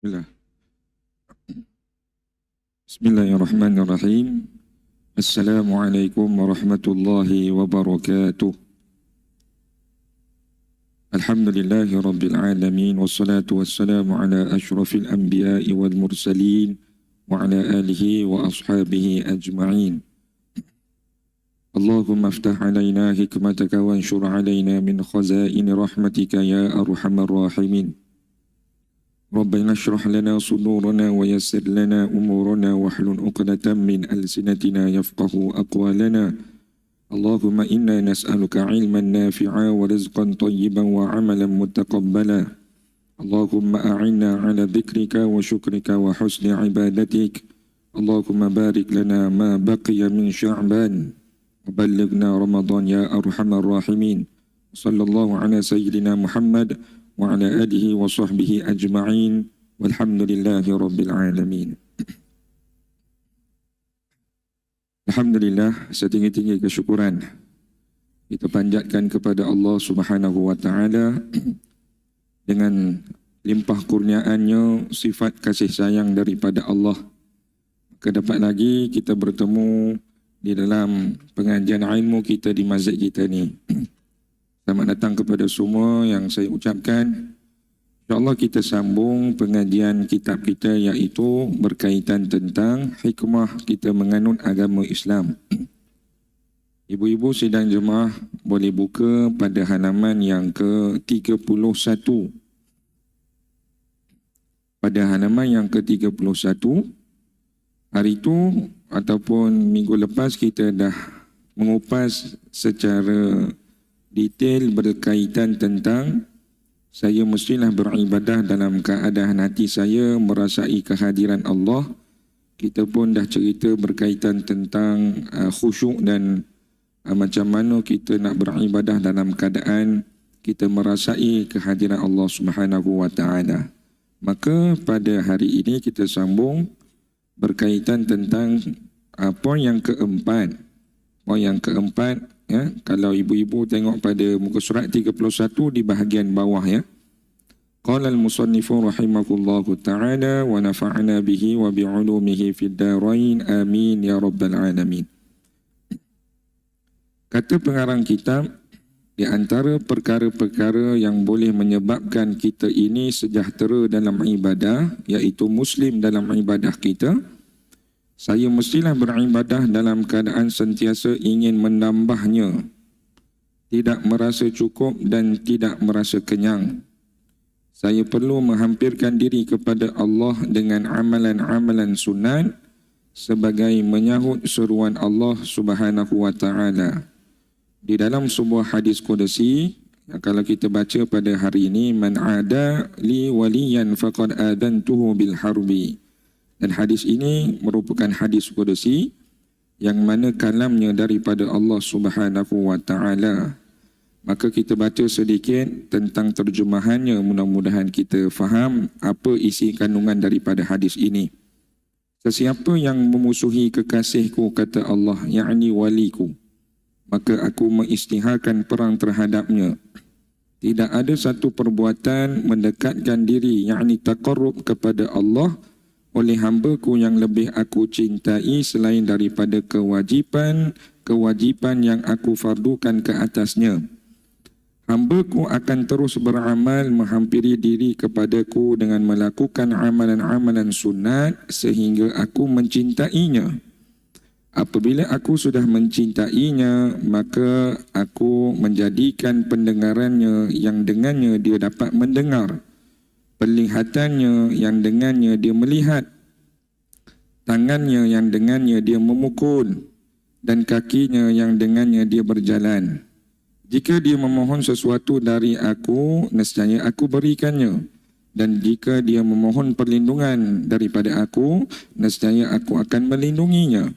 Bismillah. Bismillahirrahmanirrahim. Assalamualaikum warahmatullahi wabarakatuh. Alhamdulillahi rabbil alamin. Wassalatu wassalamu ala ashrafil anbiya'i wal mursalin wa ala alihi wa ashabihi ajma'in. Allahumma aftah alaina hikmataka wa anshur alaina min khazaini rahmatika ya arhamar rahimin. ربنا اشرح لنا صدورنا ويسر لنا أمورنا واحلل عقدة من ألسنتنا يفقه أقوالنا اللهم إنا نسألك علما نافعا ورزقا طيبا وعملا متقبلا اللهم أعنا على ذكرك وشكرك وحسن عبادتك اللهم بارك لنا ما بقي من شعبان وبلغنا رمضان يا أرحم الراحمين صلى الله على سيدنا محمد وعلى آله وصحبه أجمعين والحمد لله رب العالمين. Alhamdulillah, setinggi-tinggi kesyukuran kita panjatkan kepada Allah Subhanahu wa taala dengan limpah kurniaannya, sifat kasih sayang daripada Allah. Kedapat lagi kita bertemu di dalam pengajian ilmu kita di masjid kita ni. Selamat datang kepada semua yang saya ucapkan. InsyaAllah kita sambung pengajian kitab kita iaitu berkaitan tentang hikmah kita menganut agama Islam. Ibu-ibu sidang jemaah boleh buka pada halaman yang ke-31. Pada halaman yang ke-31, hari itu ataupun minggu lepas kita dah mengupas secara detail berkaitan tentang saya mestilah beribadah dalam keadaan hati saya merasai kehadiran Allah. Kita pun dah cerita berkaitan tentang khusyuk dan macam mana kita nak beribadah dalam keadaan kita merasai kehadiran Allah Subhanahu wa taala. Maka pada hari ini kita sambung berkaitan tentang poin yang keempat. Poin yang keempat, ya, kalau ibu-ibu tengok pada muka surat 31 di bahagian bawah, ya. Qala al-musannifu rahimakullahu ta'ala wa nafa'na bihi wa bi'ulumihi fid darain amin ya rabbal alamin. Kata pengarang kitab, di antara perkara-perkara yang boleh menyebabkan kita ini sejahtera dalam ibadah, iaitu muslim dalam ibadah kita, saya mestilah beribadah dalam keadaan sentiasa ingin menambahnya, tidak merasa cukup dan tidak merasa kenyang. Saya perlu menghampirkan diri kepada Allah dengan amalan-amalan sunat sebagai menyahut seruan Allah Subhanahu wa taala. Di dalam sebuah hadis qudsi, kalau kita baca pada hari ini, man ada li waliyan faqad adantuhu bil harbi. Dan hadis ini merupakan hadis qudsi yang mana kalamnya daripada Allah Subhanahu wa taala. Maka kita baca sedikit tentang terjemahannya, mudah-mudahan kita faham apa isi kandungan daripada hadis ini. Sesiapa yang memusuhi kekasihku, kata Allah, yakni waliku, maka aku mengisytiharkan perang terhadapnya. Tidak ada satu perbuatan mendekatkan diri, yakni taqarrub kepada Allah oleh hamba-Ku yang lebih aku cintai selain daripada kewajipan yang aku fardukan ke atasnya. Hamba-Ku akan terus beramal menghampiri diri kepada-Ku dengan melakukan amalan-amalan sunat sehingga aku mencintainya. Apabila aku sudah mencintainya, maka aku menjadikan pendengarannya yang dengannya dia dapat mendengar, penglihatannya yang dengannya dia melihat, tangannya yang dengannya dia memukul, dan kakinya yang dengannya dia berjalan. Jika dia memohon sesuatu dari aku, nescaya aku berikannya. Dan jika dia memohon perlindungan daripada aku, nescaya aku akan melindunginya.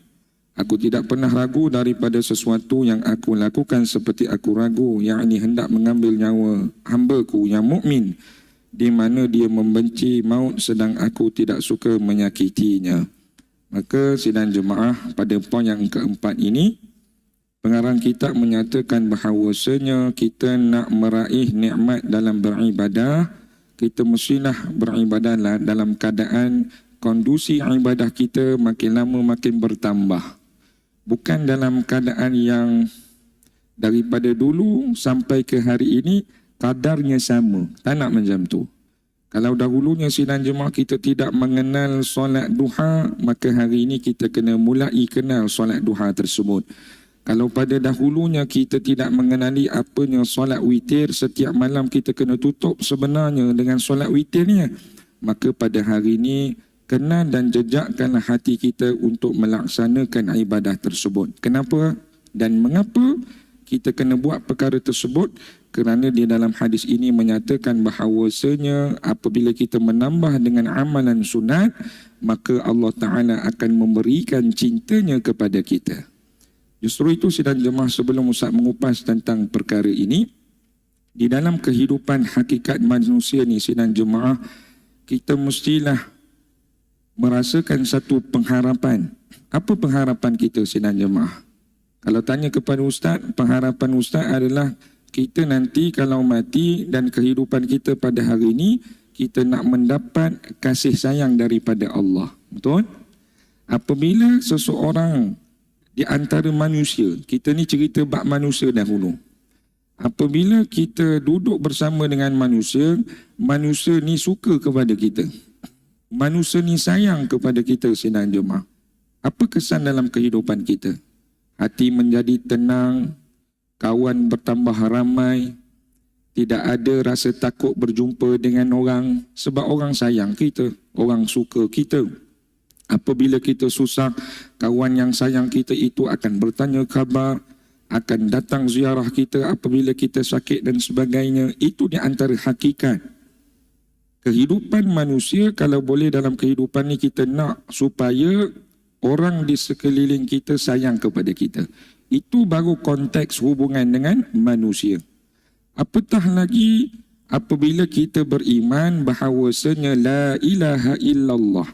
Aku tidak pernah ragu daripada sesuatu yang aku lakukan seperti aku ragu, yakni hendak mengambil nyawa hamba-Ku yang mukmin, di mana dia membenci maut sedang aku tidak suka menyakitinya. Maka sidang jemaah, pada poin yang keempat ini, pengarang kitab menyatakan bahawasanya kita nak meraih nikmat dalam beribadah, kita mestilah beribadah dalam keadaan kondusi ibadah kita makin lama makin bertambah. Bukan dalam keadaan yang daripada dulu sampai ke hari ini kadarnya sama. Tak nak macam tu. Kalau dahulunya sidang jemaah kita tidak mengenal solat duha, maka hari ini kita kena mulai kenal solat duha tersebut. Kalau pada dahulunya kita tidak mengenali apanya solat witir, setiap malam kita kena tutup sebenarnya dengan solat witirnya, maka pada hari ini kenal dan jejakkanlah hati kita untuk melaksanakan ibadah tersebut. Kenapa dan mengapa kita kena buat perkara tersebut? Kerana di dalam hadis ini menyatakan bahawasanya apabila kita menambah dengan amalan sunat, maka Allah Ta'ala akan memberikan cintanya kepada kita. Justru itu sidang jemaah, sebelum Ustaz mengupas tentang perkara ini, di dalam kehidupan hakikat manusia ni sidang jemaah, kita mestilah merasakan satu pengharapan. Apa pengharapan kita sidang jemaah? Kalau tanya kepada Ustaz, pengharapan Ustaz adalah kita nanti kalau mati dan kehidupan kita pada hari ini, kita nak mendapat kasih sayang daripada Allah. Betul? Apabila seseorang di antara manusia, kita ni cerita bab manusia dahulu. Apabila kita duduk bersama dengan manusia, manusia ni suka kepada kita. Manusia ni sayang kepada kita sidang jemaah. Apa kesan dalam kehidupan kita? Hati menjadi tenang, kawan bertambah ramai, tidak ada rasa takut berjumpa dengan orang sebab orang sayang kita, orang suka kita. Apabila kita susah, kawan yang sayang kita itu akan bertanya khabar, akan datang ziarah kita apabila kita sakit dan sebagainya. Itu di antara hakikat kehidupan manusia. Kalau boleh dalam kehidupan ni kita nak supaya orang di sekeliling kita sayang kepada kita. Itu baru konteks hubungan dengan manusia. Apatah lagi apabila kita beriman bahawasanya la ilaha illallah,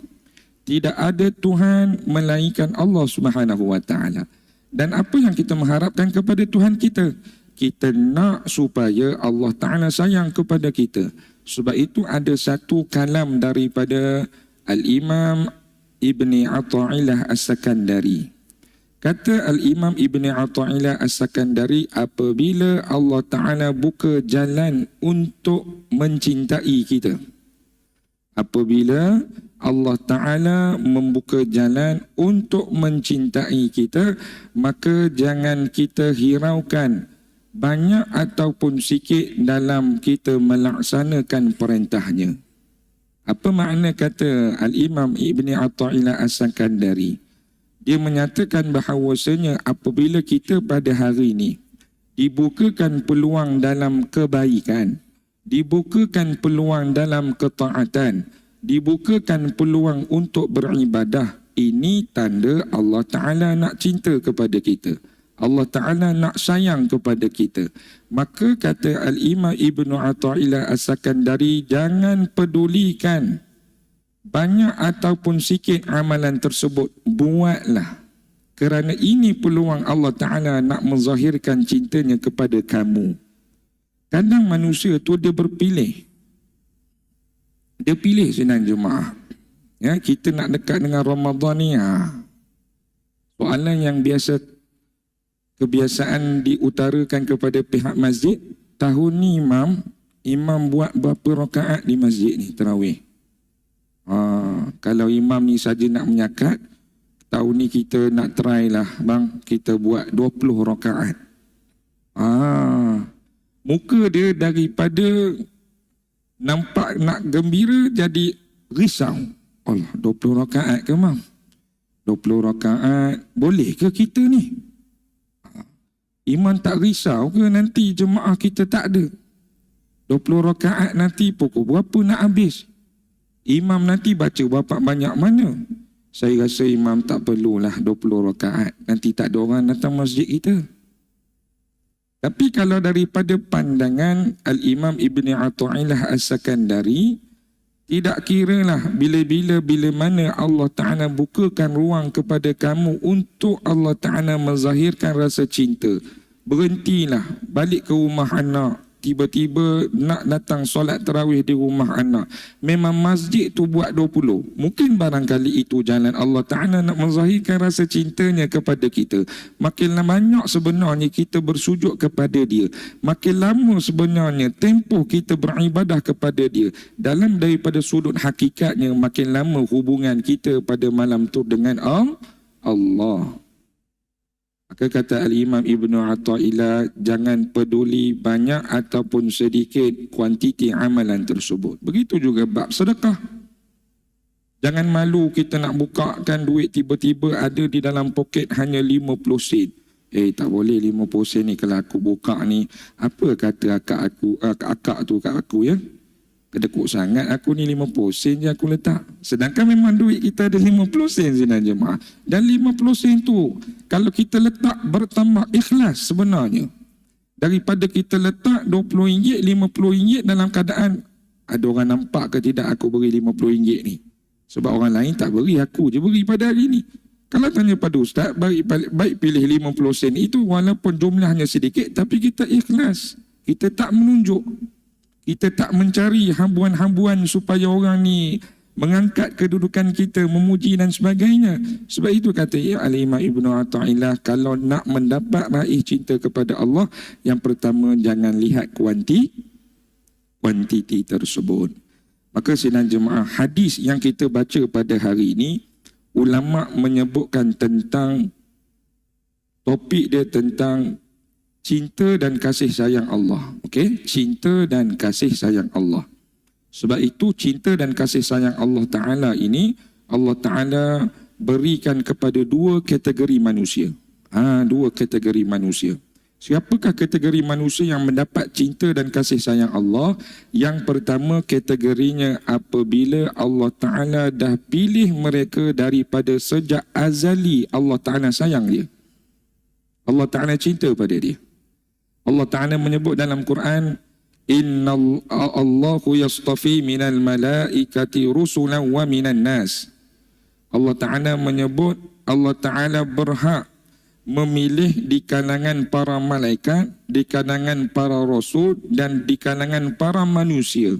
tidak ada Tuhan melainkan Allah Subhanahu wa taala. Dan apa yang kita mengharapkan kepada Tuhan kita? Kita nak supaya Allah Taala sayang kepada kita. Sebab itu ada satu kalam daripada Al-Imam Ibni Atha'illah As-Sakandari. Kata Al-Imam Ibni Atha'illah As-Sakandari, apabila Allah Ta'ala buka jalan untuk mencintai kita, apabila Allah Ta'ala membuka jalan untuk mencintai kita, maka jangan kita hiraukan banyak ataupun sikit dalam kita melaksanakan perintahnya. Apa makna kata Al-Imam Ibni Atha'illah As-Sakandari? Dia menyatakan bahawasanya apabila kita pada hari ini dibukakan peluang dalam kebaikan, dibukakan peluang dalam ketaatan, dibukakan peluang untuk beribadah, ini tanda Allah Ta'ala nak cinta kepada kita. Allah Ta'ala nak sayang kepada kita. Maka kata Al-Imam Ibnu Atha'illah As-Sakandari, jangan pedulikan banyak ataupun sikit amalan tersebut, buatlah. Kerana ini peluang Allah Ta'ala nak menzahirkan cintanya kepada kamu. Kadang manusia tu dia berpilih. Dia pilih senang jemaah. Ya, kita nak dekat dengan Ramadan ni. Soalan yang kebiasaan diutarakan kepada pihak masjid, tahun ni imam buat berapa rakaat di masjid ni tarawih? Kalau imam ni saja nak menyakat, tahun ni kita nak try lah bang, kita buat 20 rakaat. Muka dia daripada nampak nak gembira jadi risau. Allah, 20 rakaat ke mam? 20 rakaat boleh ke kita ni? Imam tak risau ke nanti jemaah kita tak ada? 20 rakaat nanti pukul berapa nak habis? Imam nanti baca berapa banyak mana? Saya rasa imam tak perlulah 20 rakaat. Nanti tak ada orang datang masjid kita. Tapi kalau daripada pandangan Al-Imam Ibni Atha'illah As-Sakandari, tidak kiralah bila mana Allah Ta'ala bukakan ruang kepada kamu untuk Allah Ta'ala menzahirkan rasa cinta. Berhentilah, balik ke rumah anak, tiba-tiba nak datang solat tarawih di rumah anak. Memang masjid tu buat 20. Mungkin barangkali itu jalan Allah Ta'ala nak menzahirkan rasa cintanya kepada kita. Makin banyak sebenarnya kita bersujud kepada dia. Makin lama sebenarnya tempoh kita beribadah kepada dia. Dalam daripada sudut hakikatnya, makin lama hubungan kita pada malam tu dengan Allah. Maka kata Al-Imam Ibnu Athaillah, jangan peduli banyak ataupun sedikit kuantiti amalan tersebut. Begitu juga bab sedekah. Jangan malu kita nak bukakan duit, tiba-tiba ada di dalam poket hanya 50 sen. Tak boleh 50 sen ni kalau aku buka ni. Apa kata akak tu kat aku ya? Kedekut sangat aku ni 50 sen je aku letak. Sedangkan memang duit kita ada 50 sen sebenarnya jemaah. Dan 50 sen tu kalau kita letak bertambah ikhlas sebenarnya. Daripada kita letak RM20, RM50 dalam keadaan ada orang nampak ke tidak aku beri RM50 ni. Sebab orang lain tak beri, aku je beri pada hari ni. Kalau tanya pada ustaz, baik pilih 50 sen itu walaupun jumlahnya sedikit tapi kita ikhlas. Kita tak menunjuk. Kita tak mencari hambuan-hambuan supaya orang ni mengangkat kedudukan kita, memuji dan sebagainya. Sebab itu kata Al-Imam Ibnu Athaillah, kalau nak mendapat raih cinta kepada Allah, yang pertama jangan lihat kuantiti tersebut. Maka sidang jemaah, hadis yang kita baca pada hari ini, ulama menyebutkan tentang topik dia tentang cinta dan kasih sayang Allah. Okey, cinta dan kasih sayang Allah. Sebab itu cinta dan kasih sayang Allah Ta'ala ini, Allah Ta'ala berikan kepada dua kategori manusia. Dua kategori manusia. Siapakah kategori manusia yang mendapat cinta dan kasih sayang Allah? Yang pertama kategorinya apabila Allah Ta'ala dah pilih mereka daripada sejak azali, Allah Ta'ala sayang dia. Allah Ta'ala cinta pada dia. Allah Ta'ala menyebut dalam Quran, Inna Allahu yastafi minal malaikati rusulan wa minan nas. Allah Ta'ala menyebut, Allah Ta'ala berhak memilih di kalangan para malaikat, di kalangan para rasul dan di kalangan para manusia.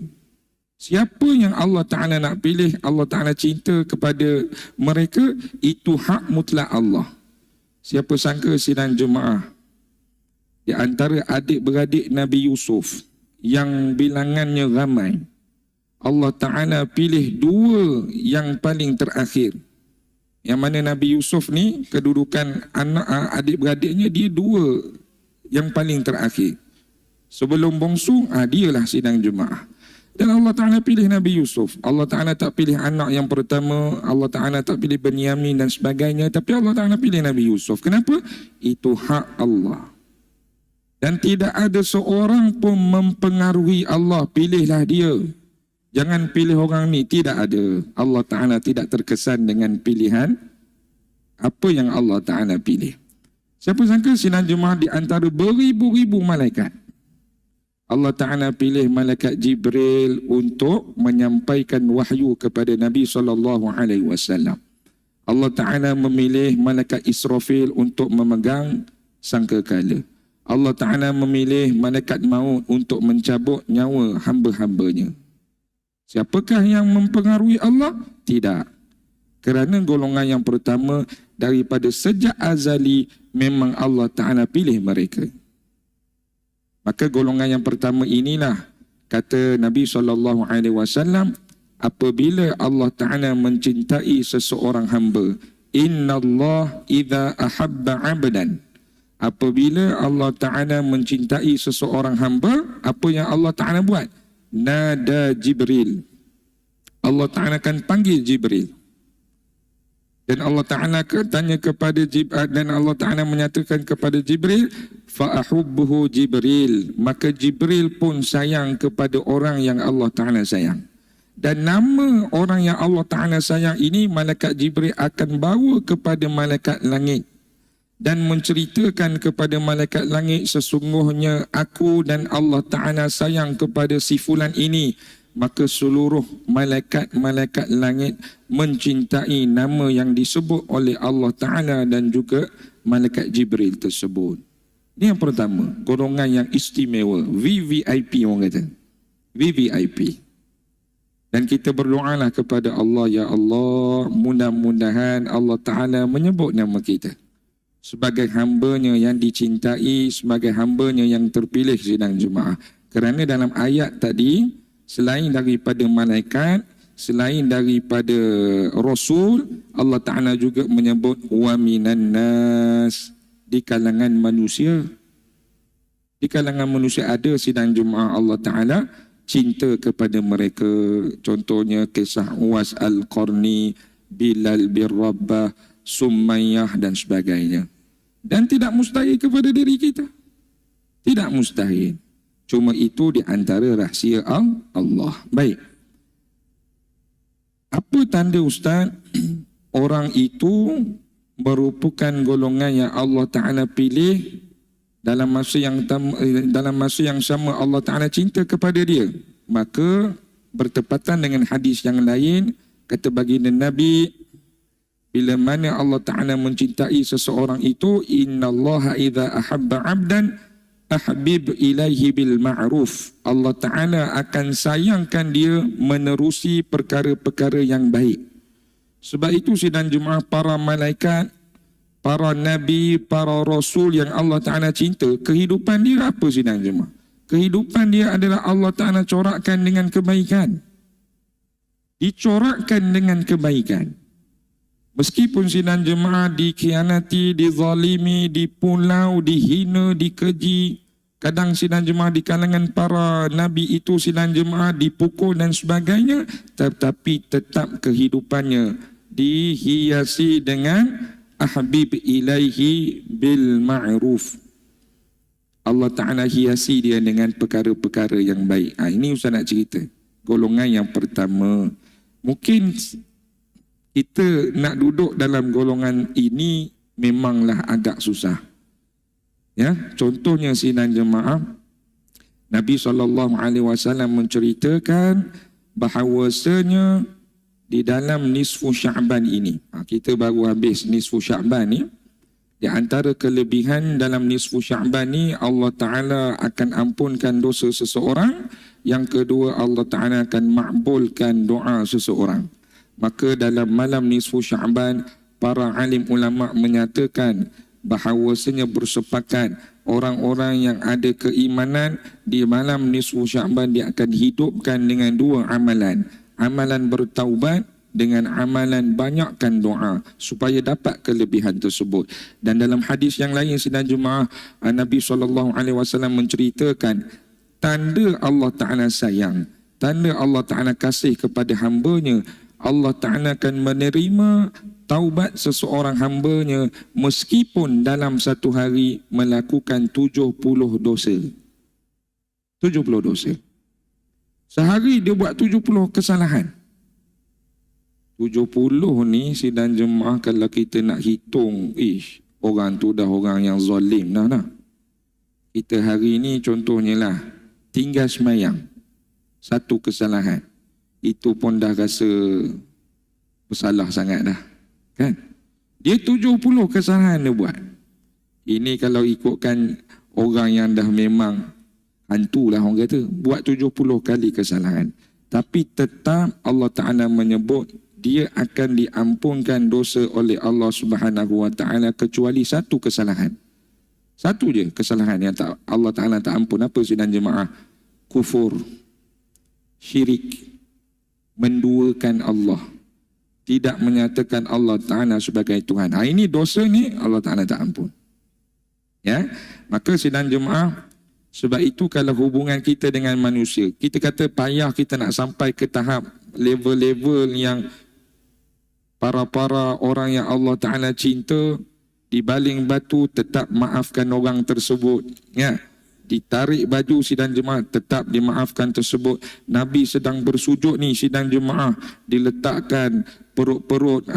Siapa yang Allah Ta'ala nak pilih, Allah Ta'ala cinta kepada mereka, itu hak mutlak Allah. Siapa sangka sidang jemaah, di antara adik-beradik Nabi Yusuf yang bilangannya ramai, Allah Ta'ala pilih dua yang paling terakhir. Yang mana Nabi Yusuf ni kedudukan anak adik-beradiknya dia dua yang paling terakhir. Sebelum bongsu, dialah sidang jemaah. Dan Allah Ta'ala pilih Nabi Yusuf. Allah Ta'ala tak pilih anak yang pertama, Allah Ta'ala tak pilih Benyamin dan sebagainya, tapi Allah Ta'ala pilih Nabi Yusuf. Kenapa? Itu hak Allah. Dan tidak ada seorang pun mempengaruhi Allah, pilihlah dia. Jangan pilih orang ni, tidak ada. Allah Ta'ala tidak terkesan dengan pilihan apa yang Allah Ta'ala pilih. Siapa sangka sidang jemaah di antara beribu-ribu malaikat, Allah Ta'ala pilih malaikat Jibril untuk menyampaikan wahyu kepada Nabi SAW. Allah Ta'ala memilih malaikat Israfil untuk memegang sangkakala. Allah Ta'ala memilih malaikat maut untuk mencabut nyawa hamba-hambanya. Siapakah yang mempengaruhi Allah? Tidak. Kerana golongan yang pertama daripada sejak azali memang Allah Ta'ala pilih mereka. Maka golongan yang pertama inilah kata Nabi SAW, apabila Allah Ta'ala mencintai seseorang hamba, Inna Allah idha ahabba abdan. Apabila Allah Ta'ala mencintai seseorang hamba, apa yang Allah Ta'ala buat? Nada Jibril. Allah Ta'ala akan panggil Jibril. Dan Allah Ta'ala tanya kepada Jibril, dan Allah Ta'ala menyatakan kepada Jibril, fa'ahubbuhu Jibril. Maka Jibril pun sayang kepada orang yang Allah Ta'ala sayang. Dan nama orang yang Allah Ta'ala sayang ini, malaikat Jibril akan bawa kepada malaikat langit dan menceritakan kepada malaikat langit, sesungguhnya aku dan Allah Ta'ala sayang kepada si fulan ini. Maka seluruh malaikat-malaikat langit mencintai nama yang disebut oleh Allah Ta'ala dan juga malaikat Jibril tersebut. Ini yang pertama, golongan yang istimewa, VVIP orang kata. VVIP. Dan kita berdoalah kepada Allah, ya Allah, mudah-mudahan Allah Ta'ala menyebut nama kita sebagai hamba-Nya yang dicintai, sebagai hamba-Nya yang terpilih sidang jemaah. Kerana dalam ayat tadi, selain daripada malaikat, selain daripada Rasul, Allah Ta'ala juga menyebut wa minan nas, di kalangan manusia. Di kalangan manusia ada sidang jemaah Allah Ta'ala cinta kepada mereka. Contohnya kisah Uwais Al-Qarni, Bilal bin Rabah, Sumayyah dan sebagainya. Dan tidak mustahil kepada diri kita. Tidak mustahil. Cuma itu di antara rahsia Allah. Baik. Apa tanda Ustaz orang itu merupakan golongan yang Allah Ta'ala pilih dalam masa yang sama Allah Ta'ala cinta kepada dia? Maka bertepatan dengan hadis yang lain, kata baginda Nabi, bila mana Allah Ta'ala mencintai seseorang itu, innallaha idza ahabba 'abdan ahbib ilaihi bil ma'ruf. Allah Ta'ala akan sayangkan dia menerusi perkara-perkara yang baik. Sebab itu sidang jemaah, para malaikat, para nabi, para rasul yang Allah Ta'ala cinta, kehidupan dia apa sidang jemaah? Kehidupan dia adalah Allah Ta'ala corakkan dengan kebaikan. Dicorakkan dengan kebaikan. Meskipun sidang jemaah dikhianati, dizalimi, dipulau, dihina, dikeji, kadang sidang jemaah di kalangan para nabi itu sidang jemaah dipukul dan sebagainya, tetapi tetap kehidupannya dihiasi dengan ahbib ilaihi bil ma'ruf. Allah Ta'ala hiasi dia dengan perkara-perkara yang baik. Ini Ustaz nak cerita. Golongan yang pertama. Mungkin kita nak duduk dalam golongan ini memanglah agak susah. Ya, contohnya sidang jemaah, Nabi SAW menceritakan bahawasanya di dalam nisfu Sya'ban ini, kita baru habis nisfu Sya'ban ni, di antara kelebihan dalam nisfu Sya'ban ni, Allah Ta'ala akan ampunkan dosa seseorang. Yang kedua, Allah Ta'ala akan makbulkan doa seseorang. Maka dalam malam nisfu Sya'ban, para alim ulama menyatakan bahawasanya bersepakat orang-orang yang ada keimanan di malam nisfu Sya'ban dia akan hidupkan dengan dua amalan. Amalan bertaubat dengan amalan banyakkan doa supaya dapat kelebihan tersebut. Dan dalam hadis yang lain sidang jemaah, Nabi SAW menceritakan tanda Allah Ta'ala sayang, tanda Allah Ta'ala kasih kepada hamba-Nya, Allah Ta'ala akan menerima taubat seseorang hamba-Nya meskipun dalam satu hari melakukan 70 dosa. 70 dosa. Sehari dia buat 70 kesalahan. 70 ni sidang jemaah kalau kita nak hitung, orang tu dah orang yang zalim dah. Kita hari ni contohnya lah, tinggal semayang, satu kesalahan. Itu pun dah rasa bersalah sangat dah. Kan? Dia 70 kesalahan dia buat. Ini kalau ikutkan orang yang dah memang hantu lah orang kata, buat 70 kali kesalahan. Tapi tetap Allah Ta'ala menyebut dia akan diampunkan dosa oleh Allah Subhanahu Wa Ta'ala kecuali satu kesalahan. Satu je kesalahan yang Allah Ta'ala tak ampun. Apa sidang jemaah? Kufur, syirik, menduakan Allah, tidak menyatakan Allah Ta'ala sebagai Tuhan. Ini dosa ni Allah Ta'ala tak ampun. Ya, maka sidang jemaah, sebab itu kalau hubungan kita dengan manusia, kita kata payah kita nak sampai ke tahap level-level yang para orang yang Allah Ta'ala cinta, dibaling batu tetap maafkan orang tersebut. Ya, ditarik baju sidang jemaah tetap dimaafkan tersebut. Nabi sedang bersujud ni sidang jemaah, diletakkan perut-perut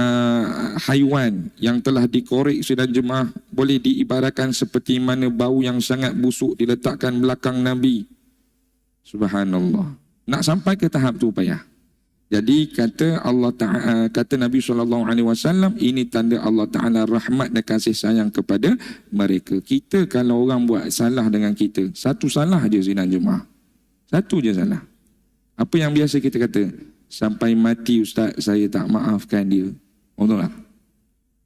haiwan yang telah dikorek sidang jemaah, boleh diibaratkan seperti mana bau yang sangat busuk diletakkan belakang Nabi. Subhanallah. Nak sampai ke tahap tu payah. Jadi kata Allah Taala, kata Nabi SAW, ini tanda Allah Taala rahmat dan kasih sayang kepada mereka. Kita kalau orang buat salah dengan kita, satu salah je sidang Jumaat. Satu je salah. Apa yang biasa kita kata? Sampai mati ustaz saya tak maafkan dia. Betul tak?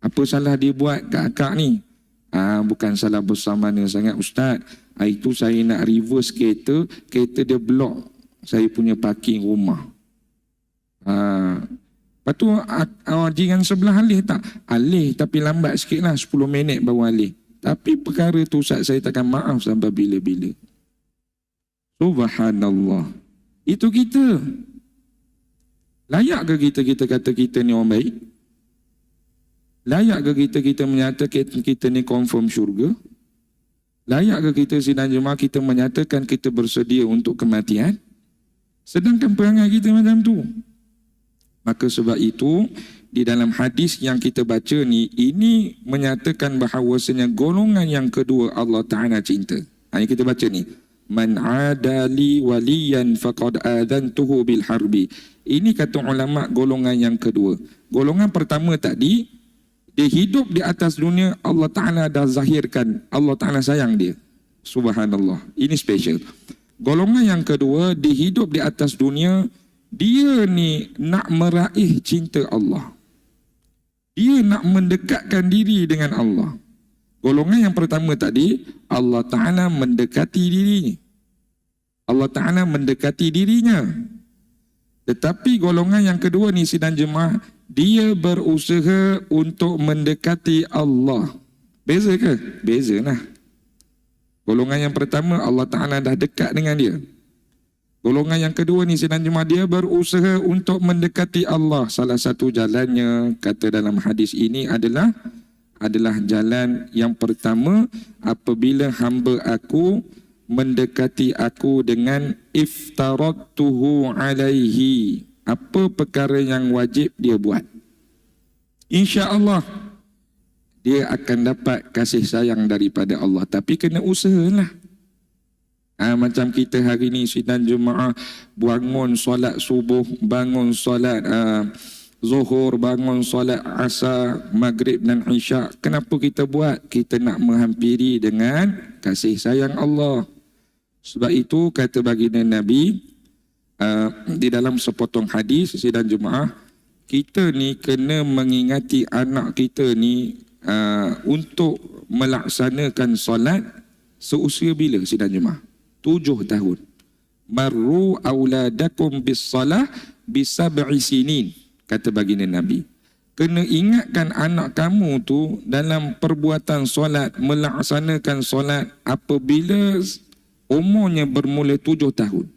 Apa salah dia buat kat akak ni? Bukan salah besar mana sangat ustaz. Itu saya nak reverse kereta, kereta dia block saya punya parking rumah. Lepas tu jiran sebelah alih tak? Alih tapi lambat sikit lah, 10 minit baru alih. Tapi perkara tu ustaz saya takkan maaf sampai bila-bila. Subhanallah. Itu kita. Layak ke kita kata kita ni orang baik? Layak ke kita menyatakan kita ni confirm syurga? Layak ke kita sidang Jumaat kita menyatakan kita bersedia untuk kematian? Sedangkan perangai kita macam tu. Maka sebab itu, di dalam hadis yang kita baca ni, ini menyatakan bahawasanya golongan yang kedua Allah Ta'ala cinta. Yang kita baca ni, Man adali waliyan faqad adantuhu bil harbi. Ini kata ulama golongan yang kedua. Golongan pertama tadi, dia hidup di atas dunia, Allah Ta'ala dah zahirkan, Allah Ta'ala sayang dia. Subhanallah, ini special. Golongan yang kedua, dia hidup di atas dunia, dia ni nak meraih cinta Allah. Dia nak mendekatkan diri dengan Allah. Golongan yang pertama tadi, Allah Ta'ala mendekati dirinya. Allah Ta'ala mendekati dirinya. Tetapi golongan yang kedua ni sidang jemaah, dia berusaha untuk mendekati Allah. Beza ke? Beza lah. Golongan yang pertama, Allah Ta'ala dah dekat dengan dia. Golongan yang kedua ni sidang jemaah, dia berusaha untuk mendekati Allah. Salah satu jalannya, kata dalam hadis ini adalah jalan yang pertama, apabila hamba aku mendekati aku dengan iftaradtuhu alaihi, apa perkara yang wajib dia buat, insya-Allah dia akan dapat kasih sayang daripada Allah. Tapi kena usahalah. Macam kita hari ni sidang Jumaat, bangun solat subuh, bangun solat zuhur, bangun solat asar, maghrib dan isyak. Kenapa kita buat? Kita nak menghampiri dengan kasih sayang Allah. Sebab itu kata baginda Nabi di dalam sepotong hadis sidang Jumaat, kita ni kena mengingati anak kita ni untuk melaksanakan solat seusia bila sidang Jumaat? 7 tahun. Marru auladakum bis-salah bi-sab'i sinin, kata baginda Nabi. Kena ingatkan anak kamu tu dalam perbuatan solat, melaksanakan solat apabila umurnya bermula 7 tahun.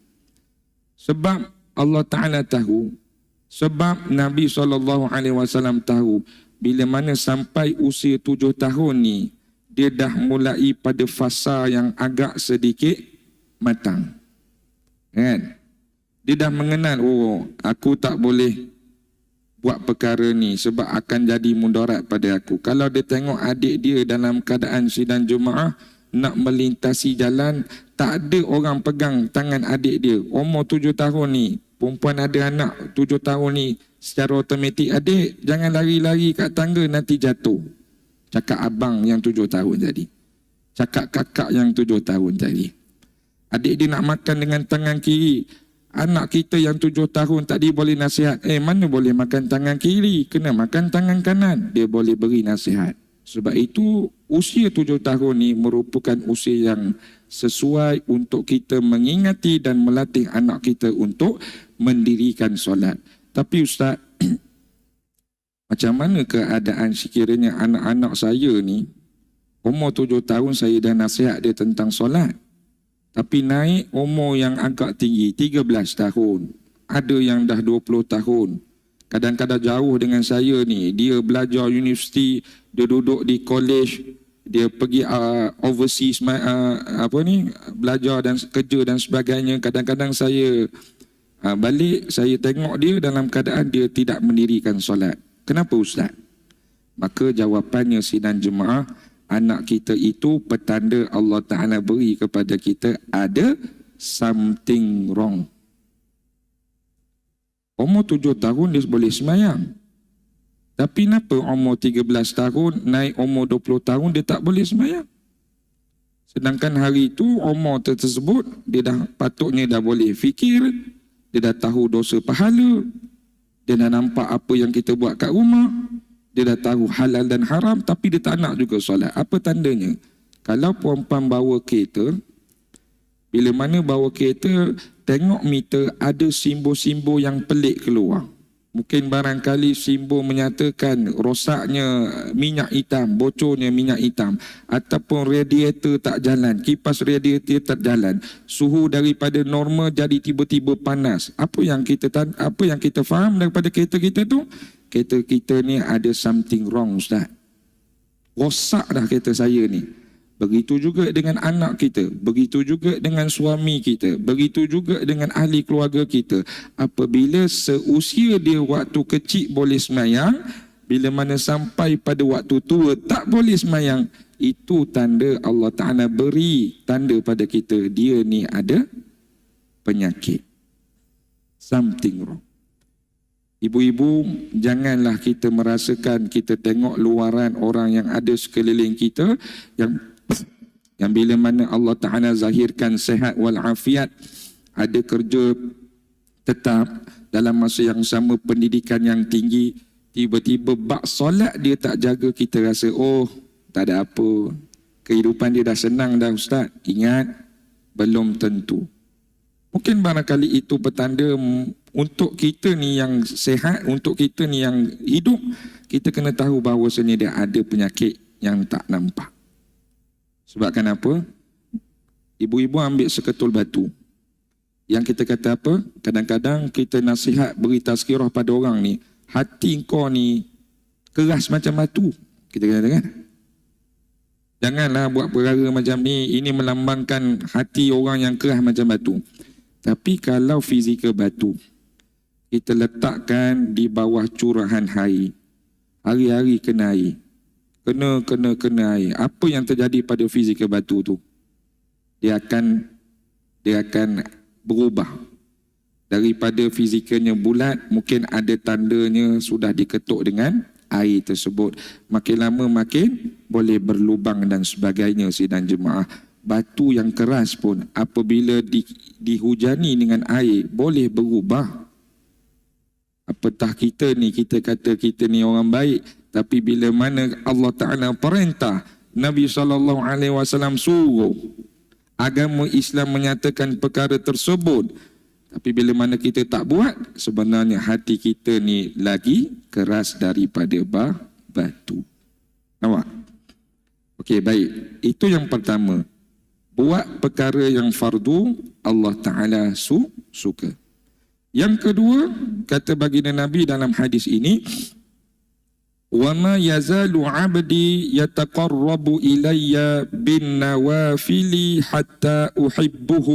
Sebab Allah Ta'ala tahu, sebab Nabi SAW tahu, bila mana sampai usia 7 tahun ni, dia dah mulai pada fasa yang agak sedikit matang. Kan? Dia dah mengenal, aku tak boleh buat perkara ni sebab akan jadi mudarat pada aku. Kalau dia tengok adik dia dalam keadaan sidang Jumaat nak melintasi jalan, tak ada orang pegang tangan adik dia. Umur 7 tahun ni, perempuan ada anak 7 tahun ni, secara automatik, adik jangan lari-lari kat tangga nanti jatuh. Cakap abang yang 7 tahun tadi. Cakap kakak yang 7 tahun tadi. Adik dia nak makan dengan tangan kiri. Anak kita yang 7 tahun tadi boleh nasihat. Mana boleh makan tangan kiri? Kena makan tangan kanan. Dia boleh beri nasihat. Sebab itu usia 7 tahun ni merupakan usia yang sesuai untuk kita mengingati dan melatih anak kita untuk mendirikan solat. Tapi Ustaz, macam mana keadaan sekiranya anak-anak saya ni, umur 7 tahun saya dah nasihat dia tentang solat. Tapi naik umur yang agak tinggi, 13 tahun. Ada yang dah 20 tahun. Kadang-kadang jauh dengan saya ni. Dia belajar universiti, dia duduk di college, dia pergi overseas, belajar dan kerja dan sebagainya. Kadang-kadang saya balik, saya tengok dia dalam keadaan dia tidak mendirikan solat. Kenapa Ustaz? Maka jawapannya sidang jemaah, anak kita itu petanda Allah Ta'ala beri kepada kita ada something wrong. Umur 7 tahun dia boleh sembahyang. Tapi kenapa umur 13 tahun naik umur 20 tahun dia tak boleh sembahyang? Sedangkan hari itu umur tersebut dia dah patutnya dah boleh fikir, dia dah tahu dosa pahala, dia dah nampak apa yang kita buat kat rumah, dia dah tahu halal dan haram, tapi dia tak nak juga solat. Apa tandanya? Kalau perempuan bawa kereta, bila mana bawa kereta, tengok meter ada simbol-simbol yang pelik keluar. Mungkin barangkali simbol menyatakan rosaknya minyak hitam, bocornya minyak hitam, ataupun radiator tak jalan, kipas radiator tak jalan, suhu daripada normal jadi tiba-tiba panas. Apa yang kita faham daripada kereta kita tu? Kereta kita ni ada something wrong, Ustaz. Rosak dah kereta saya ni. Begitu juga dengan anak kita, begitu juga dengan suami kita, begitu juga dengan ahli keluarga kita. Apabila seusia dia waktu kecil boleh sembahyang, bila mana sampai pada waktu tua tak boleh sembahyang, itu tanda Allah Ta'ala beri tanda pada kita, dia ni ada penyakit. Something wrong. Ibu-ibu, janganlah kita merasakan, kita tengok luaran orang yang ada sekeliling kita yang bila mana Allah Ta'ala zahirkan sehat walafiat, ada kerja tetap, dalam masa yang sama pendidikan yang tinggi, tiba-tiba bak solat dia tak jaga, kita rasa oh tak ada apa, kehidupan dia dah senang dah Ustaz. Ingat, belum tentu. Mungkin barangkali itu petanda untuk kita ni yang sehat, untuk kita ni yang hidup, kita kena tahu bahawasanya dia ada penyakit yang tak nampak. Sebab kenapa? Ibu-ibu ambil seketul batu. Yang kita kata apa? Kadang-kadang kita nasihat, beri tazkirah pada orang ni, hati kau ni keras macam batu. Kita kata kan? Janganlah buat perkara macam ni, ini melambangkan hati orang yang keras macam batu. Tapi kalau fizikal batu, kita letakkan di bawah curahan air, hari-hari kena air, kena air. Apa yang terjadi pada fizikal batu tu? Dia akan berubah. Daripada fizikalnya bulat, mungkin ada tandanya sudah diketuk dengan air tersebut. Makin lama makin boleh berlubang dan sebagainya, sidang jemaah. Batu yang keras pun apabila dihujani dengan air boleh berubah. Apatah kita ni, kita kata kita ni orang baik, tapi bila mana Allah Ta'ala perintah, Nabi SAW suruh, agama Islam menyatakan perkara tersebut, tapi bila mana kita tak buat, sebenarnya hati kita ni lagi keras daripada batu. Nampak? Okey, baik. Itu yang pertama. Buat perkara yang fardu, Allah Ta'ala suka. Yang kedua, kata baginda Nabi dalam hadis ini, وَمَا يَزَالُ عَبْدِي يَتَقَرَّبُ إِلَيَّ بِالنَّوَافِلِ حَتَّى أُحِبُّهُ.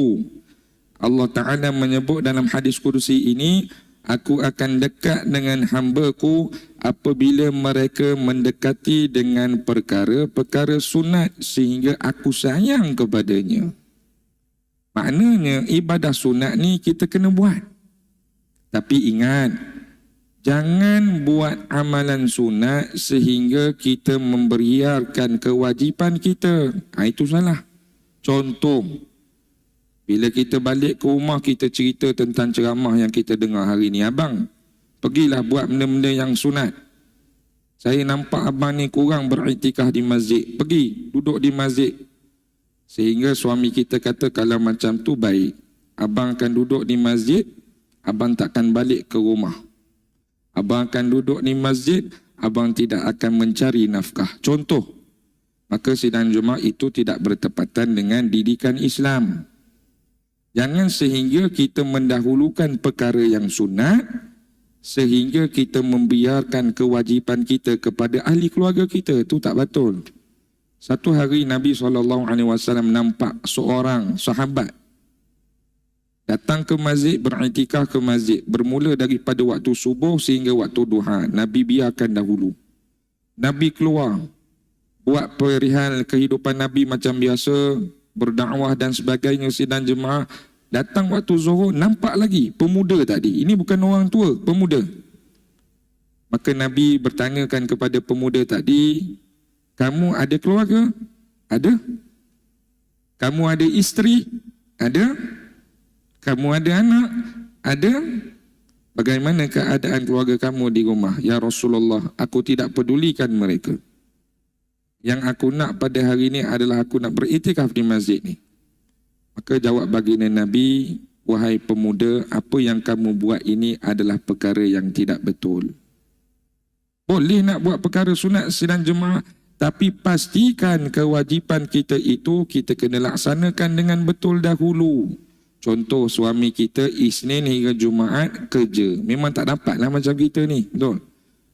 Allah Ta'ala menyebut dalam hadis kursi ini, aku akan dekat dengan hamba-Ku apabila mereka mendekati dengan perkara-perkara sunat sehingga aku sayang kepadanya. Maknanya ibadah sunat ni kita kena buat. Tapi ingat, jangan buat amalan sunat sehingga kita membiarkan kewajipan kita. Itu salah. Contoh, bila kita balik ke rumah, kita cerita tentang ceramah yang kita dengar hari ni. Abang, pergilah buat benda-benda yang sunat. Saya nampak abang ni kurang beriktikaf di masjid. Pergi, duduk di masjid. Sehingga suami kita kata, kalau macam tu baik. Abang akan duduk di masjid, abang takkan balik ke rumah. Abang akan duduk di masjid, abang tidak akan mencari nafkah. Contoh. Maka sidang jemaah itu tidak bertepatan dengan didikan Islam. Jangan sehingga kita mendahulukan perkara yang sunat sehingga kita membiarkan kewajipan kita kepada ahli keluarga kita. Itu tak betul. Satu hari Nabi SAW nampak seorang sahabat datang ke masjid, beriktikaf ke masjid, bermula daripada waktu subuh sehingga waktu duha. Nabi biarkan dahulu. Nabi keluar, buat perihal kehidupan Nabi macam biasa, berdakwah dan sebagainya, sidang jemaah. Datang waktu zuhur, nampak lagi pemuda tadi. Ini bukan orang tua, pemuda. Maka Nabi bertanyakan kepada pemuda tadi, kamu ada keluarga? Ada. Kamu ada isteri? Ada. Kamu ada anak? Ada. Bagaimana keadaan keluarga kamu di rumah? Ya Rasulullah, aku tidak pedulikan mereka. Yang aku nak pada hari ini adalah aku nak beriktikaf di masjid ni. Maka jawab baginda Nabi, wahai pemuda, apa yang kamu buat ini adalah perkara yang tidak betul. Boleh nak buat perkara sunat sidang jemaah, tapi pastikan kewajipan kita itu kita kena laksanakan dengan betul dahulu. Contoh suami kita Isnin hingga Jumaat kerja, memang tak dapatlah macam kita ni, betul?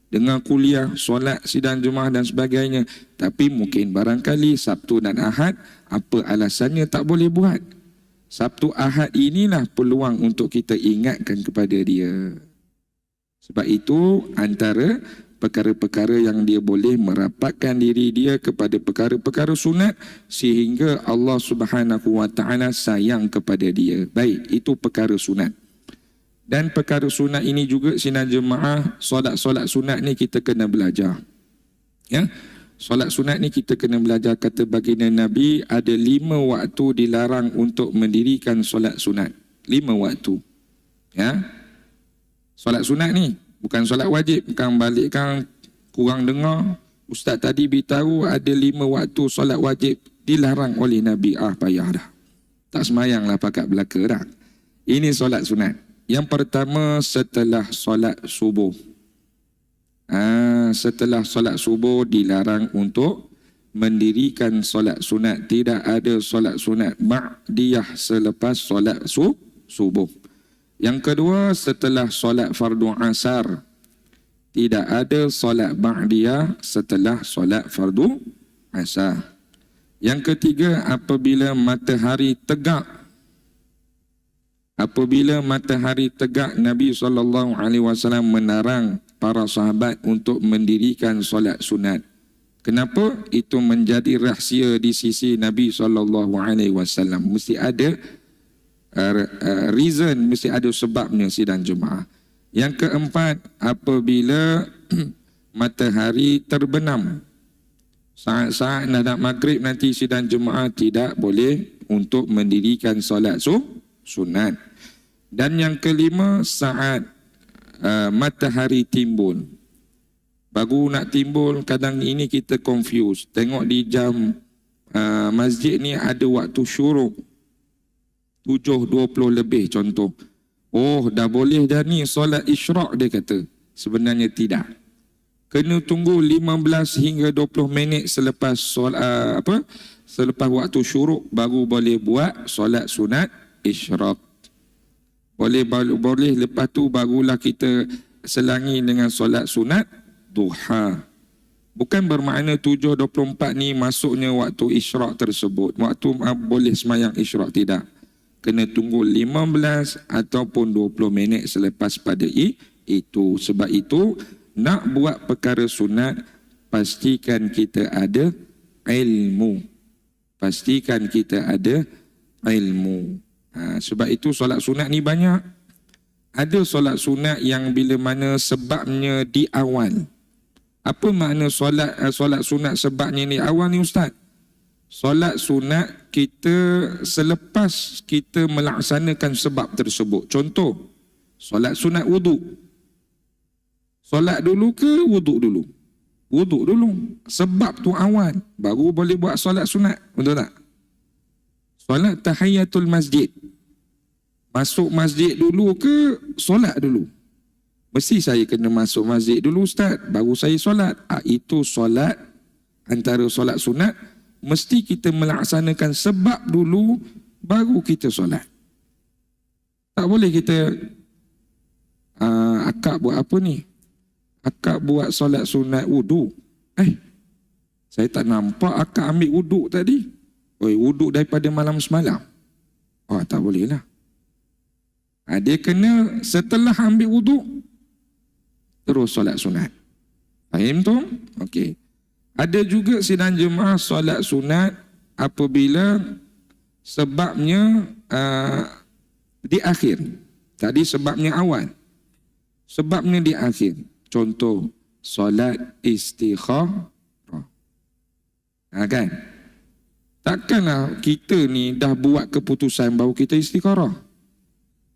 Dengan kuliah, solat, sidang jemaah dan sebagainya. Tapi mungkin barangkali Sabtu dan Ahad, apa alasannya tak boleh buat? Sabtu Ahad inilah peluang untuk kita ingatkan kepada dia. Sebab itu antara perkara-perkara yang dia boleh merapatkan diri dia kepada perkara-perkara sunat sehingga Allah Subhanahu wa taala sayang kepada dia. Baik, itu perkara sunat. Dan perkara sunat ini juga sidang jemaah, solat-solat sunat ni kita kena belajar. Ya. Solat sunat ni kita kena belajar, kata baginda Nabi, ada 5 waktu dilarang untuk mendirikan solat sunat. 5 waktu. Ya. Solat sunat ni bukan solat wajib, bukan balik kan kurang dengar. Ustaz tadi beritahu ada 5 waktu solat wajib dilarang oleh Nabi. Payah dah. Tak semayanglah pakat belaka dah. Ini solat sunat. Yang pertama setelah solat subuh. Setelah solat subuh dilarang untuk mendirikan solat sunat. Tidak ada solat sunat ba'diyah selepas solat subuh. Yang kedua setelah solat fardu asar. Tidak ada solat ba'diyah setelah solat fardu asar. Yang ketiga apabila matahari tegak. Apabila matahari tegak, Nabi SAW menarang para sahabat untuk mendirikan solat sunat. Kenapa? Itu menjadi rahsia di sisi Nabi SAW. Mesti ada reason, mesti ada sebabnya sidang jemaah. Yang keempat, apabila matahari terbenam. Saat-saat nak maghrib nanti sidang jemaah tidak boleh untuk mendirikan solat sunat. Dan yang kelima, saat matahari timbul. Baru nak timbul, kadang ini kita confuse. Tengok di jam masjid ni ada waktu syuruk 7.20 lebih contoh. Oh, dah boleh dah ni solat isyraq, dia kata. Sebenarnya tidak. Kena tunggu 15 hingga 20 minit selepas solat selepas waktu syuruk baru boleh buat solat sunat isyraq. Boleh lepas tu barulah kita selangi dengan solat sunat duha. Bukan bermakna 7.24 ni masuknya waktu isyraq tersebut. Waktu boleh semayang isyraq, tidak. Kena tunggu 15 ataupun 20 minit selepas pada itu. Sebab itu nak buat perkara sunat, pastikan kita ada ilmu. Pastikan kita ada ilmu. Sebab itu solat sunat ni banyak. Ada solat sunat yang bila mana sebabnya di awal. Apa makna solat sunat sebabnya di awal ni Ustaz? Solat sunat kita selepas kita melaksanakan sebab tersebut. Contoh, solat sunat wuduk. Solat dulu ke wuduk dulu? Wuduk dulu. Sebab tu awal. Baru boleh buat solat sunat. Betul tak? Solat tahiyatul masjid. Masuk masjid dulu ke solat dulu? Mesti saya kena masuk masjid dulu Ustaz, baru saya solat. Itu solat, antara solat sunat, mesti kita melaksanakan sebab dulu, baru kita solat. Tak boleh kita akak buat apa ni? Akak buat solat sunat wuduk. Saya tak nampak akak ambil wuduk tadi. Wuduk daripada malam semalam. Tak boleh lah. Dia kena setelah ambil wuduk terus solat sunat. Faham tu? Okey. Ada juga sidang jemaah solat sunat apabila sebabnya di akhir. Tadi sebabnya awal. Sebabnya di akhir. Contoh, solat istikharah. Kan? Takkanlah kita ni dah buat keputusan baru kita istikharah.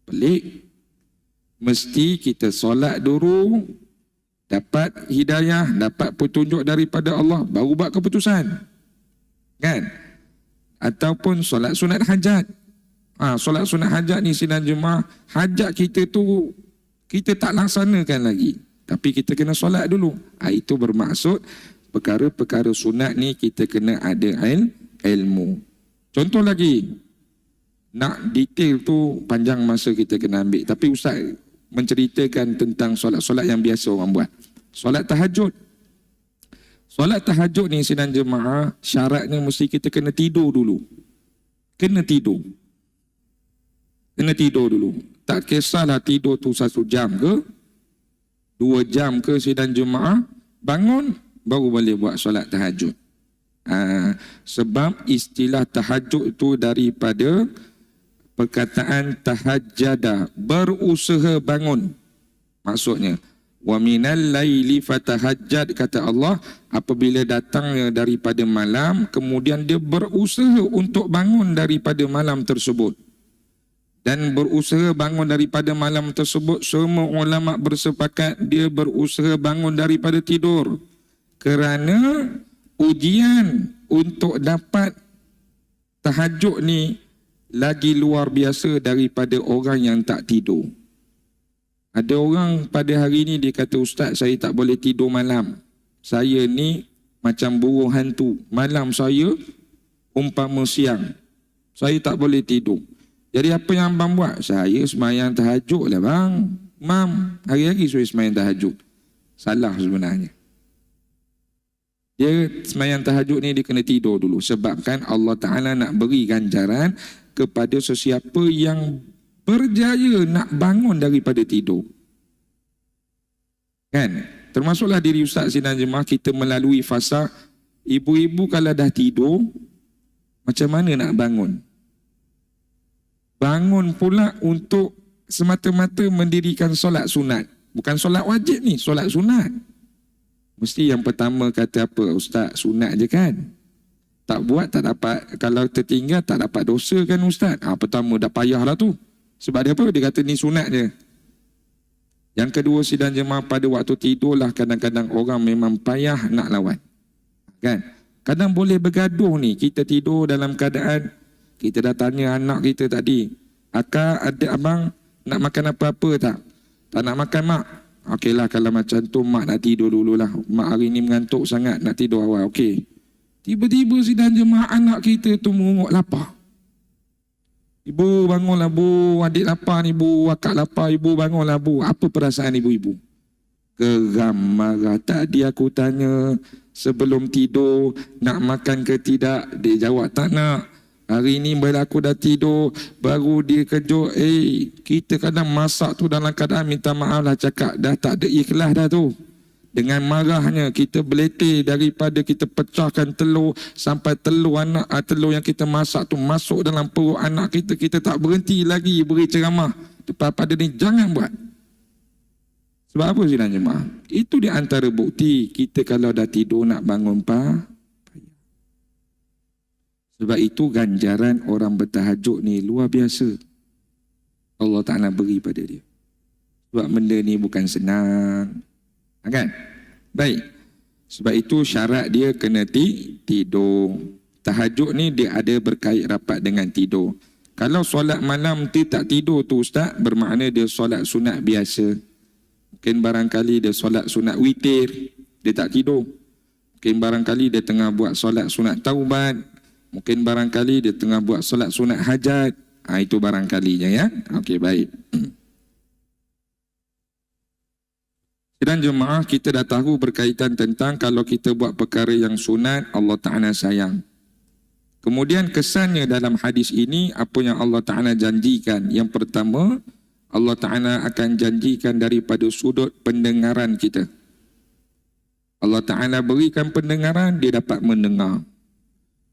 Pelik. Mesti kita solat dulu, dapat hidayah, dapat petunjuk daripada Allah, baru buat keputusan. Kan? Ataupun solat sunat hajat. Solat sunat hajat ni sidang jemaah, hajat kita tu kita tak laksanakan lagi. Tapi kita kena solat dulu. Itu bermaksud perkara-perkara sunat ni kita kena ada ilmu. Contoh lagi, nak detail tu panjang masa kita kena ambil. Tapi Ustaz menceritakan tentang solat-solat yang biasa orang buat. Solat tahajud. Solat tahajud ni sidang jemaah, syaratnya mesti kita kena tidur dulu. Kena tidur. Kena tidur dulu. Tak kisahlah tidur tu 1 jam ke, 2 jam ke sidang jemaah, bangun baru boleh buat solat tahajud. Sebab istilah tahajud itu daripada perkataan tahajjada, berusaha bangun. Maksudnya, wa minal laili fatahajjad, kata Allah, apabila datangnya daripada malam, kemudian dia berusaha untuk bangun daripada malam tersebut. Dan berusaha bangun daripada malam tersebut, semua ulama bersepakat dia berusaha bangun daripada tidur. Kerana ujian untuk dapat tahajud ni lagi luar biasa daripada orang yang tak tidur. Ada orang pada hari ni dia kata, Ustaz, saya tak boleh tidur malam. Saya ni macam burung hantu. Malam saya umpama siang. Saya tak boleh tidur. Jadi apa yang abang buat? Saya semayang tahajud lah bang. Mam, hari-hari saya semayang tahajud. Salah sebenarnya. Dia semayang tahajud ni dia kena tidur dulu. Sebabkan Allah Ta'ala nak beri ganjaran kepada sesiapa yang berjaya nak bangun daripada tidur. Kan? Termasuklah diri Ustaz sidang jemaah, kita melalui fasa ibu-ibu kalau dah tidur, macam mana nak bangun? Bangun pula untuk semata-mata mendirikan solat sunat. Bukan solat wajib ni, solat sunat. Mesti yang pertama kata apa? Ustaz, sunat je kan? Tak buat tak dapat, kalau tertinggal tak dapat dosa kan Ustaz? Pertama dah payah lah tu. Sebab dia apa? Dia kata ni sunat je. Yang kedua sidang jemaah, pada waktu tidurlah kadang-kadang orang memang payah nak lawan. Kan? Kadang boleh bergaduh ni, kita tidur dalam keadaan, kita dah tanya anak kita tadi, Akak, adik, abang nak makan apa-apa tak? Tak nak makan mak? Okeylah kalau macam tu mak nak tidur dululah. Mak hari ni mengantuk sangat, nak tidur awal. Okey. Tiba-tiba sidang jemaah anak kita tu mengunguk lapar. Ibu bangunlah bu, adik lapar ni bu, akak lapar, ibu bangunlah bu. Apa perasaan ibu-ibu? Geram, marah. Tadi aku tanya sebelum tidur nak makan ke tidak, dia jawab tak nak. Hari ni bila aku dah tidur, baru dia kejut. Kita kadang masak tu dalam keadaan minta maaf lah, cakap dah tak ada ikhlas dah tu. Dengan marahnya kita beletih daripada kita pecahkan telur sampai telur yang kita masak tu masuk dalam perut anak kita. Kita tak berhenti lagi beri ceramah depan pada ni, jangan buat. Sebab apa sidang jemaah? Itu di antara bukti kita kalau dah tidur nak bangun Sebab itu ganjaran orang bertahajud ni luar biasa. Allah Ta'ala beri pada dia. Sebab benda ni bukan senang. Kan? Baik. Sebab itu syarat dia kena tidur. Tahajud ni dia ada berkait rapat dengan tidur. Kalau solat malam dia tak tidur tu Ustaz, bermakna dia solat sunat biasa. Mungkin barangkali dia solat sunat witir, dia tak tidur. Mungkin barangkali dia tengah buat solat sunat taubat. Mungkin barangkali dia tengah buat solat sunat hajat. Itu barangkalinya ya. Okey, baik. Dan jemaah, kita dah tahu berkaitan tentang kalau kita buat perkara yang sunat, Allah Ta'ala sayang. Kemudian kesannya dalam hadis ini, apa yang Allah Ta'ala janjikan. Yang pertama, Allah Ta'ala akan janjikan daripada sudut pendengaran kita. Allah Ta'ala berikan pendengaran, dia dapat mendengar.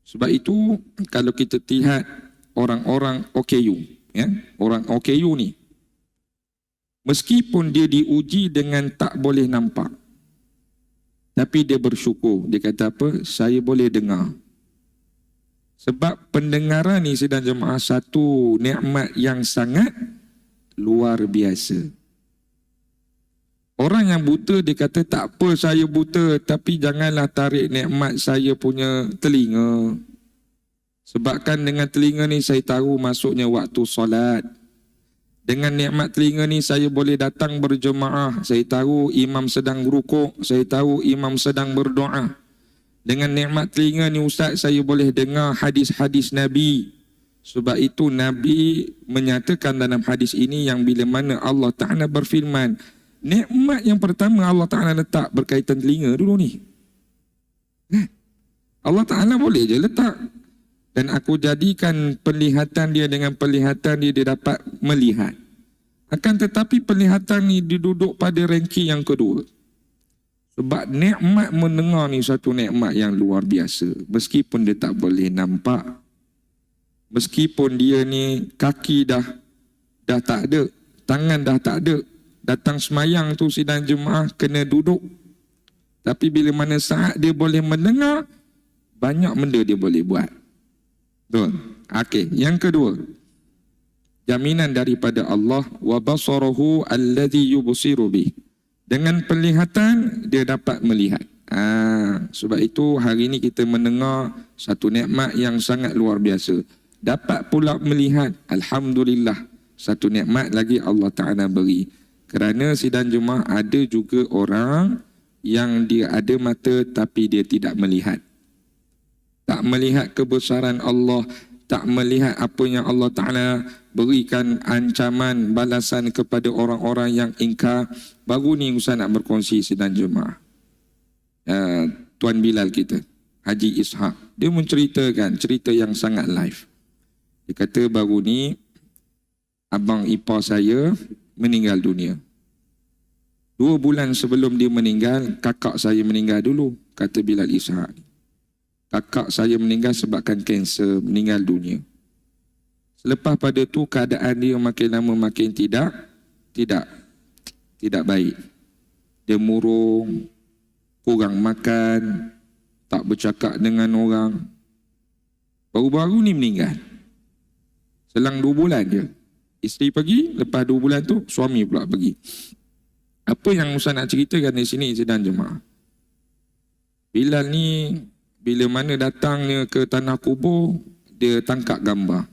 Sebab itu, kalau kita lihat orang-orang OKU, Ya, orang OKU ni. Meskipun dia diuji dengan tak boleh nampak. Tapi dia bersyukur. Dia kata apa? Saya boleh dengar. Sebab pendengaran ni sidang jemaah satu nikmat yang sangat luar biasa. Orang yang buta dia kata tak apa saya buta tapi janganlah tarik nikmat saya punya telinga. Sebabkan dengan telinga ni saya tahu masuknya waktu solat. Dengan nikmat telinga ni saya boleh datang berjemaah. Saya tahu imam sedang rukuk, saya tahu imam sedang berdoa. Dengan nikmat telinga ni Ustaz saya boleh dengar hadis-hadis Nabi. Sebab itu Nabi menyatakan dalam hadis ini yang bila mana Allah Ta'ala berfirman, nikmat yang pertama Allah Ta'ala letak berkaitan telinga dulu ni. Allah Ta'ala boleh je letak. Dan aku jadikan penglihatan dia dengan penglihatan dia dapat melihat. Akan tetapi penglihatan ni diduduk pada ranking yang kedua. Sebab nikmat mendengar ni satu nikmat yang luar biasa. Meskipun dia tak boleh nampak. Meskipun dia ni kaki dah tak ada. Tangan dah tak ada. Datang semayang tu sidang jemaah kena duduk. Tapi bila mana saat dia boleh mendengar, banyak benda dia boleh buat. Betul. Okey, yang kedua. Jaminan daripada Allah wa basarahu alladhi yubsiru bih. Dengan penglihatan dia dapat melihat. Sebab itu hari ini kita mendengar satu nikmat yang sangat luar biasa. Dapat pula melihat, alhamdulillah, satu nikmat lagi Allah Ta'ala beri. Kerana sidang jemaah ada juga orang yang dia ada mata tapi dia tidak melihat. Tak melihat kebesaran Allah, tak melihat apa yang Allah Ta'ala berikan ancaman, balasan kepada orang-orang yang ingkar. Baru ni Ustaz nak berkongsi sidang jemaah. Tuan Bilal kita, Haji Ishak, dia menceritakan cerita yang sangat live. Dia kata baru ni abang ipar saya meninggal dunia. 2 bulan sebelum dia meninggal, kakak saya meninggal dulu, kata Bilal Ishak. Kakak saya meninggal sebabkan kanser, meninggal dunia. Selepas pada tu keadaan dia makin lama makin tidak baik. Dia murung, kurang makan, tak bercakap dengan orang. Baru-baru ni meninggal. Selang 2 bulan je. Isteri pergi, lepas 2 bulan tu suami pula pergi. Apa yang Ustaz nak ceritakan di sini sidang jemaah? Bilal ni bila mana datangnya ke tanah kubur, dia tangkap gambar.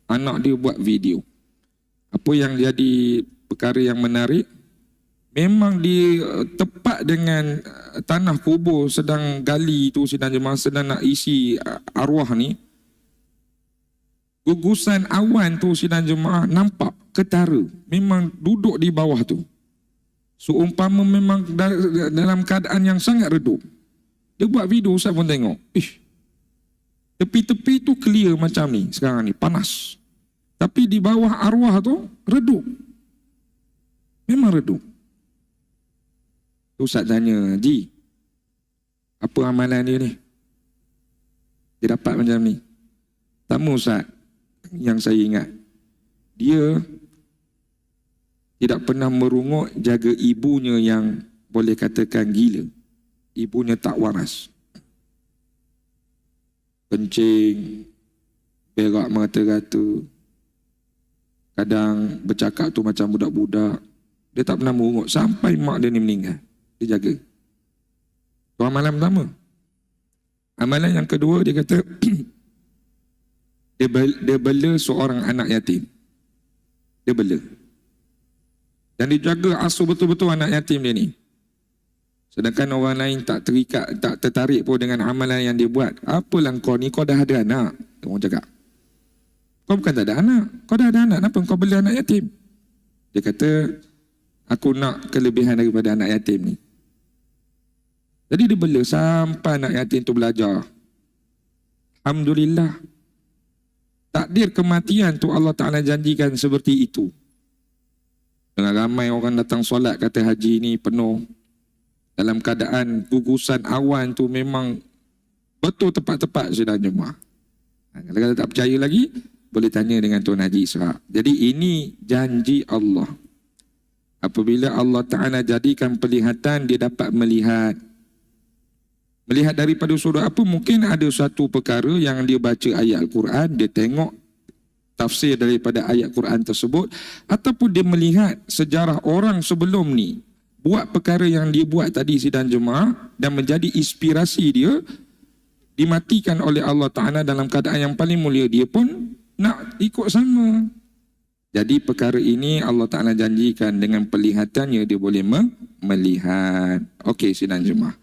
Anak dia buat video. Apa yang jadi perkara yang menarik, memang dia tepat dengan tanah kubur sedang gali tu sidang jemaah, sedang nak isi arwah ni. Gugusan awan tu sidang jemaah nampak ketara. Memang duduk di bawah tu. Seumpama memang dalam keadaan yang sangat redup. Dia buat video, Ustaz pun tengok. Tepi-tepi tu clear macam ni sekarang ni, panas. Tapi di bawah arwah tu redup. Memang redup. Ustaz tanya, Ji, apa amalan dia ni? Dia dapat macam ni. Pertama Ustaz, yang saya ingat, dia tidak pernah merungut jaga ibunya yang boleh katakan gila. Ibunya tak waras. Kencing, berak merata-rata. Kadang bercakap tu macam budak-budak. Dia tak pernah merungut sampai mak dia ni meninggal. Dia jaga. Itu amalan pertama. Amalan yang kedua dia kata dia bela seorang anak yatim. Dia bela. Dan dia jaga asuh betul-betul anak yatim dia ni. Sedangkan orang lain tak terikat, tak tertarik pun dengan amalan yang dia buat. Apalah kau ni, kau dah ada anak. Orang cakap. Kau bukan tak ada anak. Kau dah ada anak, kenapa kau bela anak yatim? Dia kata, aku nak kelebihan daripada anak yatim ni. Jadi dia bela sampai anak yatim tu belajar. Alhamdulillah. Takdir kematian tu Allah Ta'ala janjikan seperti itu. Dengan ramai orang datang solat kata haji ni penuh. Dalam keadaan gugusan awan tu memang betul tepat-tepat sidang jemaah. Kalau kata tak percaya lagi, boleh tanya dengan Tuan Haji Ishak. Jadi ini janji Allah. Apabila Allah Ta'ala jadikan penglihatan, dia dapat melihat. Melihat daripada sudut apa? Mungkin ada satu perkara yang dia baca ayat Al-Quran, dia tengok tafsir daripada ayat Quran tersebut, ataupun dia melihat sejarah orang sebelum ni buat perkara yang dia buat tadi sidang jemaah dan menjadi inspirasi dia, dimatikan oleh Allah Ta'ala dalam keadaan yang paling mulia, dia pun nak ikut sama. Jadi perkara ini Allah Ta'ala janjikan dengan penglihatannya dia boleh melihat. Okey sidang jemaah,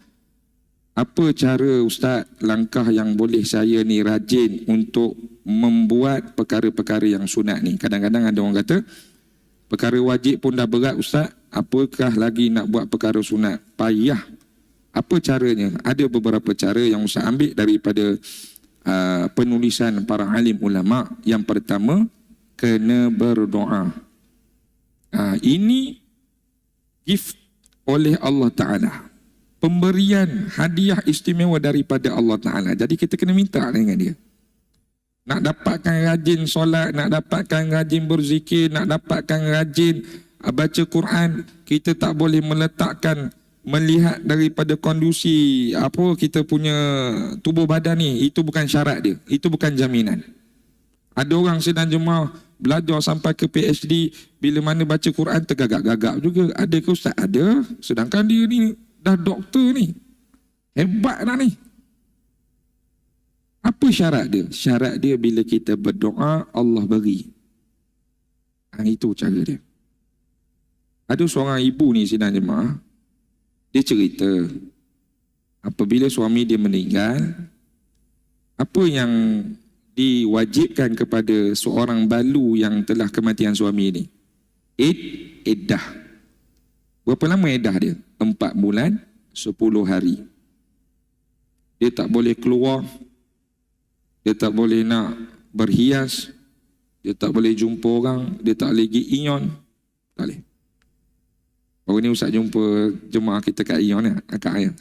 apa cara Ustaz, langkah yang boleh saya ni rajin untuk membuat perkara-perkara yang sunat ni? Kadang-kadang ada orang kata perkara wajib pun dah berat Ustaz, apakah lagi nak buat perkara sunat? Payah. Apa caranya? Ada beberapa cara yang Ustaz ambil daripada penulisan para alim ulama. Yang pertama, kena berdoa. Ini gift oleh Allah Ta'ala, pemberian hadiah istimewa daripada Allah Ta'ala. Jadi kita kena minta dengan dia. Nak dapatkan rajin solat, nak dapatkan rajin berzikir, nak dapatkan rajin baca Quran, kita tak boleh melihat daripada kondusi kita punya tubuh badan ni. Itu bukan syarat dia, itu bukan jaminan. Ada orang sedang jemaah belajar sampai ke PhD, bila mana baca Quran tergagap-gagap juga. Ada ke Ustaz? Ada. Sedangkan dia ni dah doktor ni, hebat dah ni. Apa syarat dia? Syarat dia bila kita berdoa Allah beri. Itu cara dia. Ada seorang ibu ni sidang jemaah, dia cerita apabila suami dia meninggal, apa yang diwajibkan kepada seorang balu yang telah kematian suami ni? Iddah. Berapa lama iddah dia? 4 bulan 10 hari. Dia tak boleh keluar, dia tak boleh nak berhias, dia tak boleh jumpa orang, dia tak boleh pergi Ion. Tak boleh. Baru ni Ustaz jumpa jemaah kita kat Ion ni, akak ayah.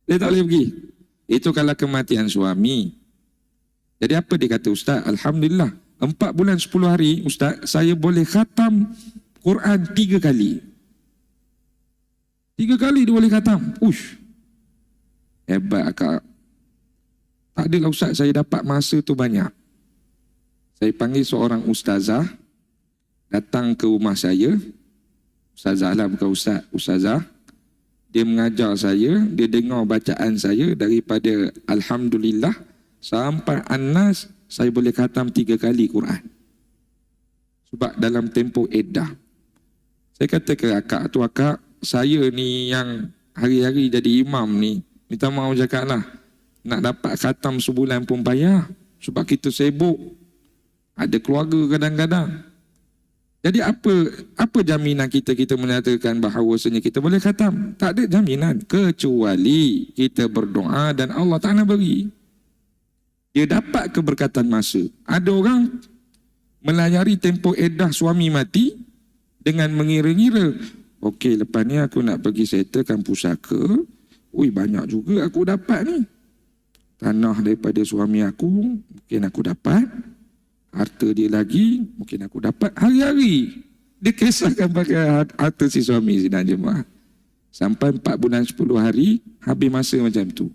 Dia tak boleh pergi. Itu kalau kematian suami. Jadi apa dia kata Ustaz? Alhamdulillah, 4 bulan 10 hari Ustaz, saya boleh khatam Quran 3 kali. 3 kali dia boleh khatam. Ush, hebat akak. Tak adalah Ustaz, saya dapat masa tu banyak. Saya panggil seorang ustazah datang ke rumah saya. Ustazah lah, bukan Ustaz. Ustazah. Dia mengajar saya, dia dengar bacaan saya daripada Alhamdulillah sampai An-Nas, saya boleh khatam 3 kali Quran. Sebab dalam tempoh iddah. Saya kata ke akak tu, akak, saya ni yang hari-hari jadi imam ni, minta maaf cakap lah, nak dapat khatam sebulan pun payah. Sebab kita sibuk, ada keluarga kadang-kadang. Jadi apa jaminan kita menyatakan bahawasanya kita boleh khatam? Tak ada jaminan, kecuali kita berdoa dan Allah Ta'ala beri. Dia dapat keberkatan masa. Ada orang melayari tempoh iddah suami mati dengan mengira-ngira, okey, lepas ni aku nak pergi settlekan pusaka. Ui, banyak juga aku dapat ni. Tanah daripada suami aku, mungkin aku dapat. Harta dia lagi, mungkin aku dapat. Hari-hari dia kisahkan pakai harta si suami sidang jemaah. Sampai 4 bulan 10 hari, habis masa macam tu.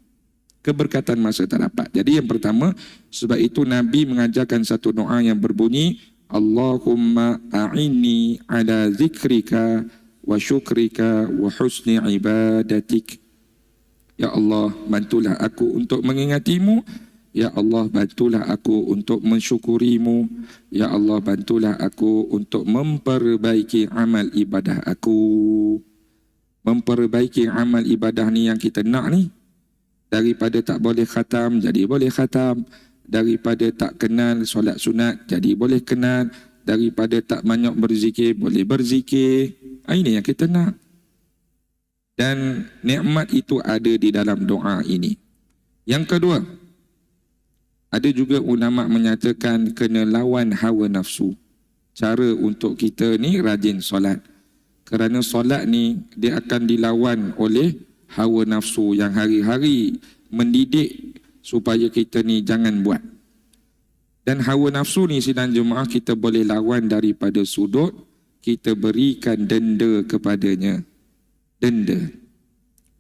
Keberkatan masa tak dapat. Jadi yang pertama, sebab itu Nabi mengajarkan satu doa yang berbunyi, Allahumma a'inni ala zikrika wa syukrika wa husni ibadatik. Ya Allah, bantulah aku untuk mengingatimu. Ya Allah, bantulah aku untuk mensyukurimu. Ya Allah, bantulah aku untuk memperbaiki amal ibadah aku. Memperbaiki amal ibadah ni yang kita nak ni. Daripada tak boleh khatam, jadi boleh khatam. Daripada tak kenal solat sunat, jadi boleh kenal. Daripada tak banyak berzikir, boleh berzikir. Ini yang kita nak. Dan nikmat itu ada di dalam doa ini. Yang kedua, ada juga ulama menyatakan kena lawan hawa nafsu. Cara untuk kita ni rajin solat. Kerana solat ni dia akan dilawan oleh hawa nafsu yang hari-hari mendidik supaya kita ni jangan buat. Dan hawa nafsu ni sidang jemaah kita boleh lawan daripada sudut kita berikan denda kepadanya. Denda.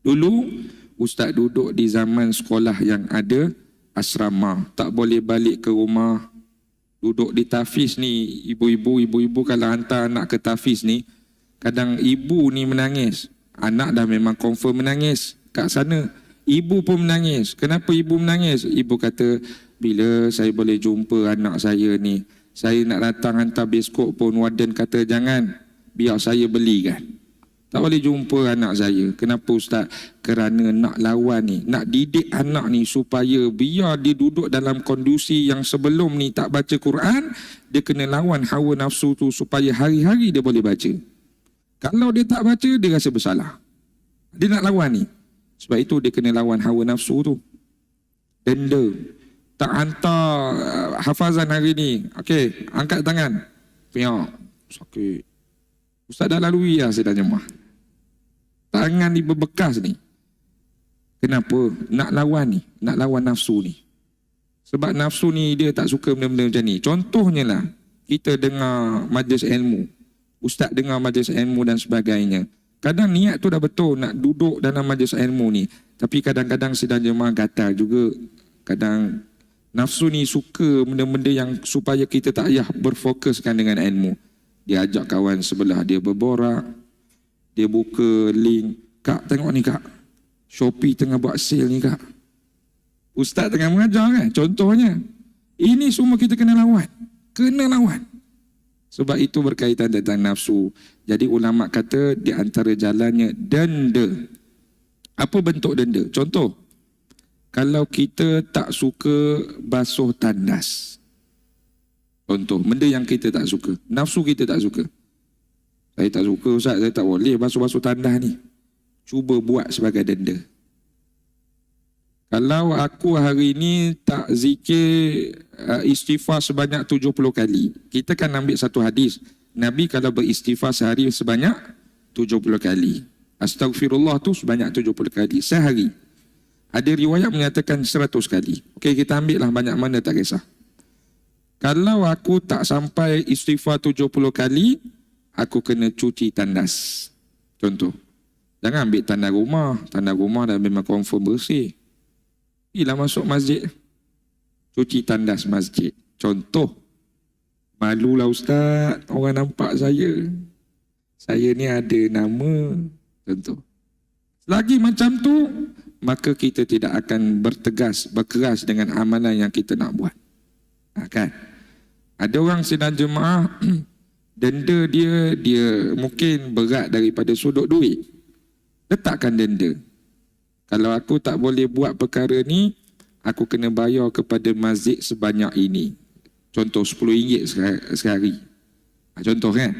Dulu ustaz duduk di zaman sekolah yang ada asrama, tak boleh balik ke rumah. Duduk di tafiz ni, ibu-ibu kalau hantar anak ke tafiz ni, kadang ibu ni menangis. Anak dah memang confirm menangis kat sana. Ibu pun menangis. Kenapa ibu menangis? Ibu kata, bila saya boleh jumpa anak saya ni, saya nak datang hantar biskut pun warden kata jangan, biar saya belikan. Tak boleh jumpa anak saya. Kenapa ustaz? Kerana nak lawan ni, nak didik anak ni supaya biar dia duduk dalam kondisi yang sebelum ni tak baca Quran, dia kena lawan hawa nafsu tu supaya hari-hari dia boleh baca. Kalau dia tak baca, dia rasa bersalah. Dia nak lawan ni. Sebab itu dia kena lawan hawa nafsu tu. Denda. Tak hantar hafazan hari ni. Okey, angkat tangan. Piak. Sakit. Ustaz dah lalui lah sedang jemaah. Tangan ni berbekas ni. Kenapa? Nak lawan ni. Nak lawan nafsu ni. Sebab nafsu ni dia tak suka benda-benda macam ni. Contohnya lah, kita dengar majlis ilmu. Ustaz dengar majlis ilmu dan sebagainya. Kadang niat tu dah betul nak duduk dalam majlis ilmu ni. Tapi kadang-kadang sedang jemaah gatal juga. Kadang nafsu ni suka benda-benda yang supaya kita tak payah berfokuskan dengan ilmu. Dia ajak kawan sebelah dia berborak. Dia buka link. Kak, tengok ni kak. Shopee tengah buat sale ni kak. Ustaz tengah mengajar kan. Contohnya. Ini semua kita kena lawan. Kena lawan. Sebab itu berkaitan tentang nafsu. Jadi ulama kata di antara jalannya denda. Apa bentuk denda? Contoh. Kalau kita tak suka basuh tandas. Contoh. Benda yang kita tak suka. Nafsu kita tak suka. Saya tak suka ustaz, saya tak boleh basuh-basuh tandas ni. Cuba buat sebagai denda. Kalau aku hari ni tak zikir istighfar sebanyak 70 kali. Kita kan ambil satu hadis. Nabi kalau beristighfar sehari sebanyak 70 kali. Astaghfirullah tu sebanyak 70 kali sehari. Ada riwayat menyatakan 100 kali. Okey, kita ambil lah banyak mana tak kisah. Kalau aku tak sampai istighfar 70 kali, aku kena cuci tandas. Contoh. Jangan ambil tandas rumah. Tandas rumah dah memang confirm bersih. Pergilah masuk masjid. Cuci tandas masjid. Contoh. Malulah ustaz. Orang nampak saya. Saya ni ada nama. Contoh. Selagi macam tu, maka kita tidak akan berkeras dengan amalan yang kita nak buat. Kan? Ada orang sidang jemaah denda dia mungkin berat daripada sudut duit. Letakkan denda. Kalau aku tak boleh buat perkara ni, aku kena bayar kepada masjid sebanyak ini. Contoh RM10 sehari. Contoh kan?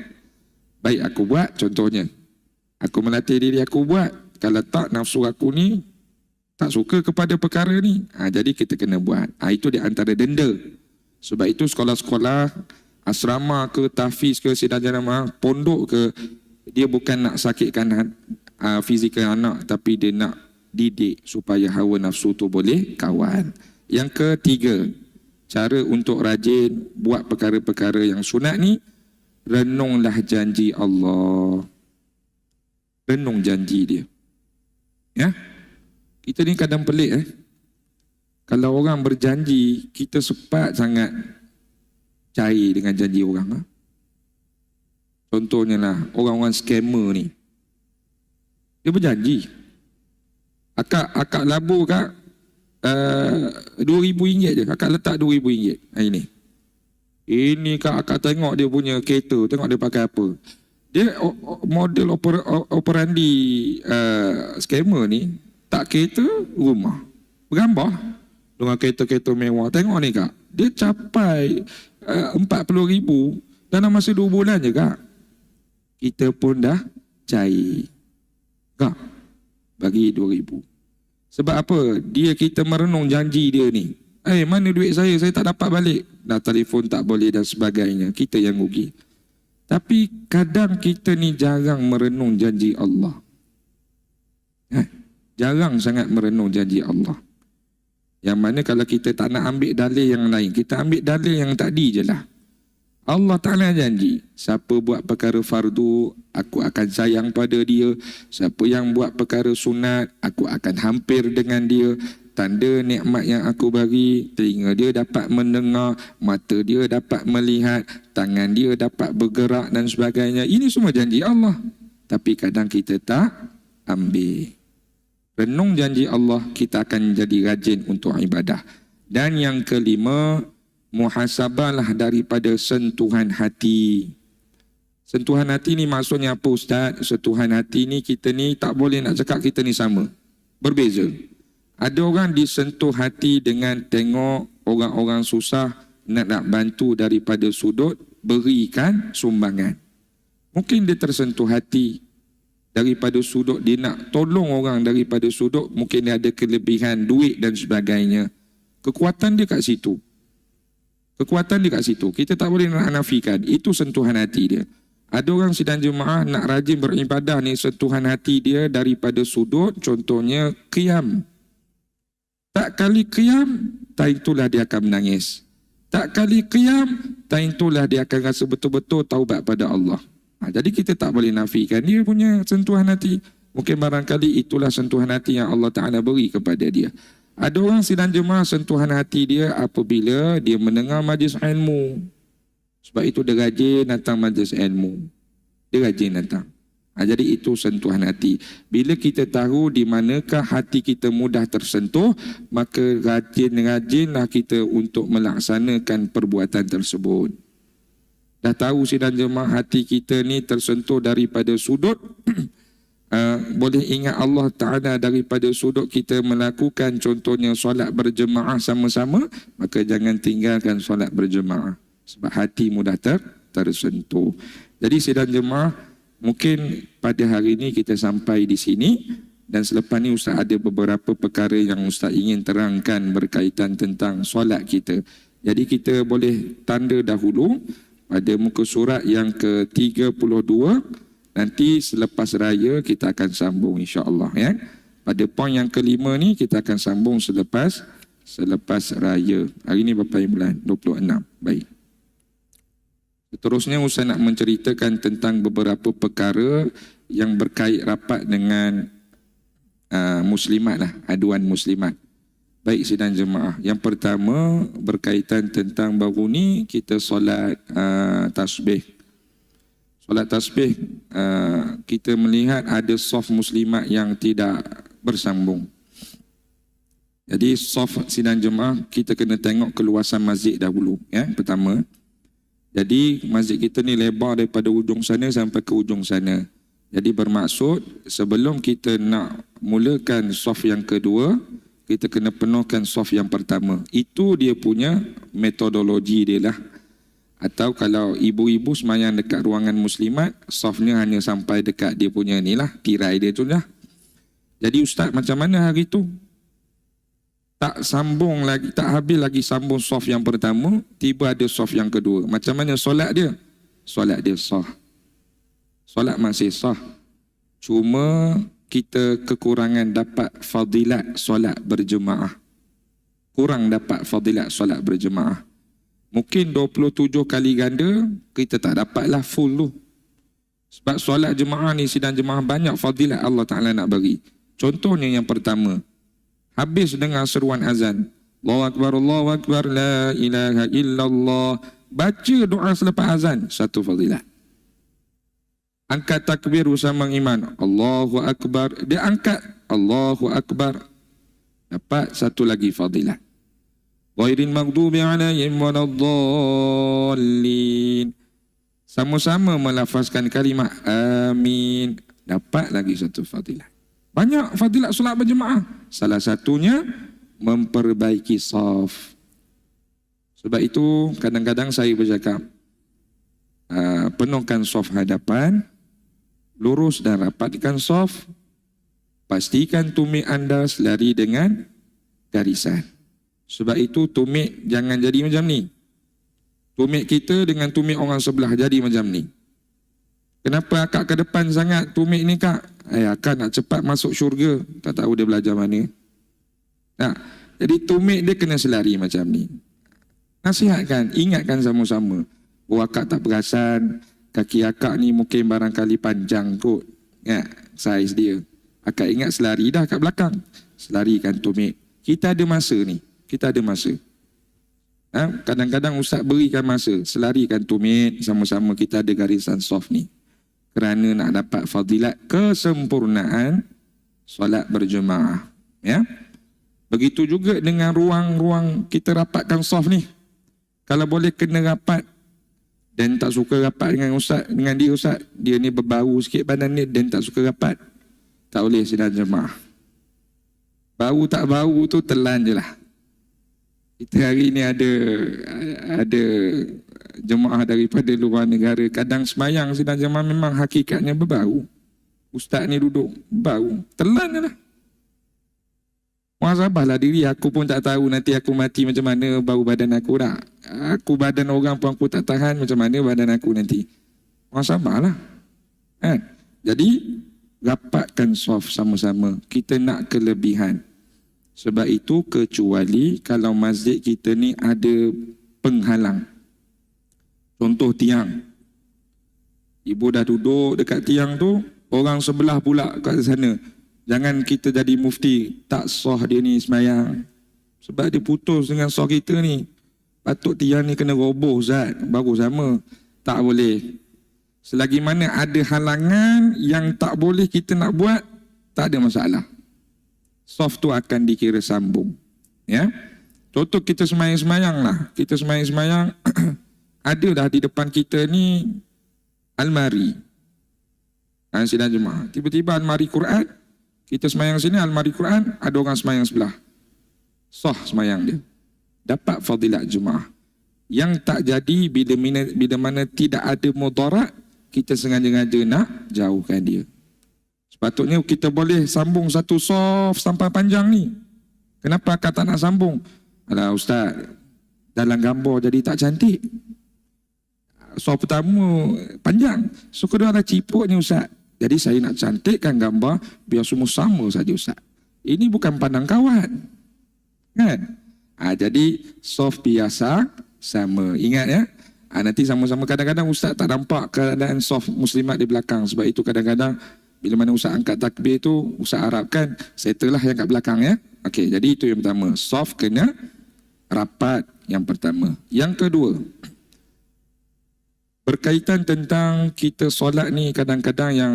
Baik aku buat, contohnya. Aku melatih diri aku buat. Kalau tak, nafsu aku ni tak suka kepada perkara ni. Jadi kita kena buat. Itu di antara denda. Sebab itu sekolah-sekolah, asrama ke, tahfiz ke, sidang jemaah, pondok ke, dia bukan nak sakitkan fizikal anak, tapi dia nak didik supaya hawa nafsu tu boleh kawan. Yang ketiga, cara untuk rajin buat perkara-perkara yang sunat ni, renunglah janji Allah. Renung janji dia. Ya? Kita ni kadang pelik Kalau orang berjanji, kita cepat sangat cair dengan janji orang. Contohnya lah, orang-orang scammer ni. Dia berjanji. Akak labur kak RM2,000 je. Akak letak RM2,000 hari ni. Ini kak akak tengok dia punya kereta. Tengok dia pakai apa. Dia model operandi scammer ni. Tak kereta, rumah. Bergambar. Dengan kereta-kereta mewah. Tengok ni kak. Dia capai RM40,000 dalam masa 2 bulan je kak. Kita pun dah cair. Kak, bagi RM2,000. Sebab apa? Kita merenung janji dia ni. Mana duit saya? Saya tak dapat balik. Dah telefon tak boleh dan sebagainya. Kita yang rugi. Tapi kadang kita ni jarang merenung janji Allah. Jarang sangat merenung janji Allah. Yang mana kalau kita tak nak ambil dalil yang lain, kita ambil dalil yang tadi je lah. Allah Ta'ala janji, siapa buat perkara fardu, aku akan sayang pada dia. Siapa yang buat perkara sunat, aku akan hampir dengan dia. Tanda nikmat yang aku bagi, telinga dia dapat mendengar, mata dia dapat melihat, tangan dia dapat bergerak dan sebagainya. Ini semua janji Allah. Tapi kadang kita tak ambil. Renung janji Allah, kita akan jadi rajin untuk ibadah. Dan yang kelima, muhasabahlah daripada sentuhan hati. Sentuhan hati ni maksudnya apa Ustaz? Sentuhan hati ni kita ni tak boleh nak cakap kita ni sama. Berbeza. Ada orang disentuh hati dengan tengok orang-orang susah, nak bantu daripada sudut, berikan sumbangan. Mungkin dia tersentuh hati daripada sudut, dia nak tolong orang daripada sudut, mungkin dia ada kelebihan duit dan sebagainya. Kekuatan dia kat situ. Kekuatan dia kat situ. Kita tak boleh nak nafikan. Itu sentuhan hati dia. Ada orang sidang jemaah nak rajin beribadah ni, sentuhan hati dia daripada sudut, contohnya qiyam. Tak kali qiyam, tak itulah dia akan menangis. Tak kali qiyam, tak itulah dia akan rasa betul-betul taubat pada Allah. Jadi kita tak boleh nafikan dia punya sentuhan hati. Mungkin barangkali itulah sentuhan hati yang Allah Ta'ala beri kepada dia. Ada orang sidang jemaah sentuhan hati dia apabila dia mendengar majlis ilmu. Sebab itu dia rajin datang majlis ilmu. Dia rajin datang. Jadi itu sentuhan hati. Bila kita tahu di manakah hati kita mudah tersentuh, maka rajin-rajinlah kita untuk melaksanakan perbuatan tersebut. Dah tahu sidang jemaah hati kita ni tersentuh daripada sudut, boleh ingat Allah Ta'ala daripada sudut kita melakukan contohnya solat berjemaah sama-sama, maka jangan tinggalkan solat berjemaah. Sebab hati mudah tersentuh. Jadi sidang jemaah, mungkin pada hari ini kita sampai di sini, dan selepas ni Ustaz ada beberapa perkara yang Ustaz ingin terangkan berkaitan tentang solat kita. Jadi kita boleh tanda dahulu pada muka surat yang ke-32. Nanti selepas raya kita akan sambung insya-Allah ya. Pada poin yang kelima ni kita akan sambung selepas raya. Hari ni berapa bulan? 26. Baik. Seterusnya Ustaz nak menceritakan tentang beberapa perkara yang berkait rapat dengan muslimat lah, aduan muslimat. Baik sidang jemaah. Yang pertama berkaitan tentang baru ni kita solat tasbih. Solat tasbih kita melihat ada saf muslimat yang tidak bersambung. Jadi saf sidang jemaah kita kena tengok keluasan masjid dahulu ya. Pertama, jadi masjid kita ni lebar daripada ujung sana sampai ke ujung sana. Jadi bermaksud sebelum kita nak mulakan saf yang kedua, kita kena penuhkan saf yang pertama. Itu dia punya metodologi dia lah. Atau kalau ibu-ibu semayang dekat ruangan muslimat, safnya hanya sampai dekat dia punya ni lah, tirai dia tu lah. Jadi Ustaz macam mana hari tu? Tak sambung lagi, tak habis lagi sambung saf yang pertama, tiba ada saf yang kedua. Macam mana solat dia? Solat dia sah. Solat masih sah. Cuma kita kekurangan dapat fadilat solat berjemaah. Kurang dapat fadilat solat berjemaah. Mungkin 27 kali ganda, kita tak dapatlah full tu. Sebab solat jemaah ni, sidang jemaah banyak fadilat Allah Ta'ala nak bagi. Contohnya yang pertama, habis dengar seruan azan, Allahu Akbar, la ilaha illallah, baca doa selepas azan, satu fadilat. Angkat takbir bersama iman, Allahu Akbar, dia angkat Allahu Akbar, dapat satu lagi fadilat. Ghairil maghdubi alaihim waladdallin, sama-sama melafazkan kalimat amin, dapat lagi satu fadilat. Banyak fadilat solat berjemaah. Salah satunya memperbaiki saf. Sebab itu kadang-kadang saya bercakap, penuhkan saf hadapan, lurus dan rapatkan saf, pastikan tumit anda selari dengan garisan. Sebab itu tumit jangan jadi macam ni. Tumit kita dengan tumit orang sebelah jadi macam ni. Kenapa akak ke depan sangat tumit ni kak? Akak nak cepat masuk syurga. Tak tahu dia belajar mana. Nah, Jadi tumit dia kena selari macam ni. Nasihatkan, ingatkan sama-sama. Akak tak perasan, kaki akak ni mungkin barangkali panjang kot. Ya, saiz dia. Akak ingat selari dah kat belakang. Selarikan tumit. Kita ada masa ni. Kita ada masa. Kadang-kadang ustaz berikan masa. Selarikan tumit sama-sama kita ada garisan soft ni. Kerana nak dapat fadilat kesempurnaan solat berjemaah. Ya. Begitu juga dengan ruang-ruang kita rapatkan soft ni. Kalau boleh kena rapat dan tak suka rapat dengan ustaz, dengan dia ustaz, dia ni berbau sikit badan dia dan tak suka rapat, tak boleh sidang jemaah. Bau tak bau tu telan je lah. Kita hari ni ada jemaah daripada luar negara, kadang semayang sidang jemaah memang hakikatnya berbau. Ustaz ni duduk bau, telan je lah. Muhasabahlah diri, aku pun tak tahu nanti aku mati macam mana bau badan aku dah. Aku badan orang pun aku tak tahan, macam mana badan aku nanti. Muhasabahlah. Jadi rapatkan soft sama-sama. Kita nak kelebihan. Sebab itu kecuali kalau masjid kita ni ada penghalang. Contoh tiang. Ibu dah duduk dekat tiang tu, orang sebelah pula kat sana. Jangan kita jadi mufti, tak sah dia ni semayang. Sebab dia putus dengan sah kita ni. Patut tiang ni kena roboh Ustaz, baru sama. Tak boleh. Selagi mana ada halangan yang tak boleh kita nak buat, tak ada masalah. Soft tu akan dikira sambung. Ya. Contoh kita semayang-semayang lah. Kita semayang-semayang, ada dah di depan kita ni almari. Sidang jemaah. Tiba-tiba almari Quran. Kita semayang sini, almari Quran, ada orang semayang sebelah. Sah semayang dia. Dapat fadilat jemaah. Yang tak jadi bila mana tidak ada mudarat, kita sengaja-ngaja nak jauhkan dia. Sepatutnya kita boleh sambung satu soft sampai panjang ni. Kenapa akak tak nak sambung? Alah ustaz, dalam gambar jadi tak cantik. Soft pertama panjang. So kedua ada ciput ni ustaz. Jadi saya nak cantikkan gambar biar semua sama saja ustaz. Ini bukan pandang kawan. Kan? Jadi soft biasa sama. Ingat ya. Nanti sama-sama kadang-kadang ustaz tak nampak keadaan soft muslimat di belakang. Sebab itu kadang-kadang bila mana ustaz angkat takbir tu, ustaz harapkan settle lah yang kat belakang ya. Okey, jadi itu yang pertama. Soft kena rapat yang pertama. Yang kedua, berkaitan tentang kita solat ni kadang-kadang yang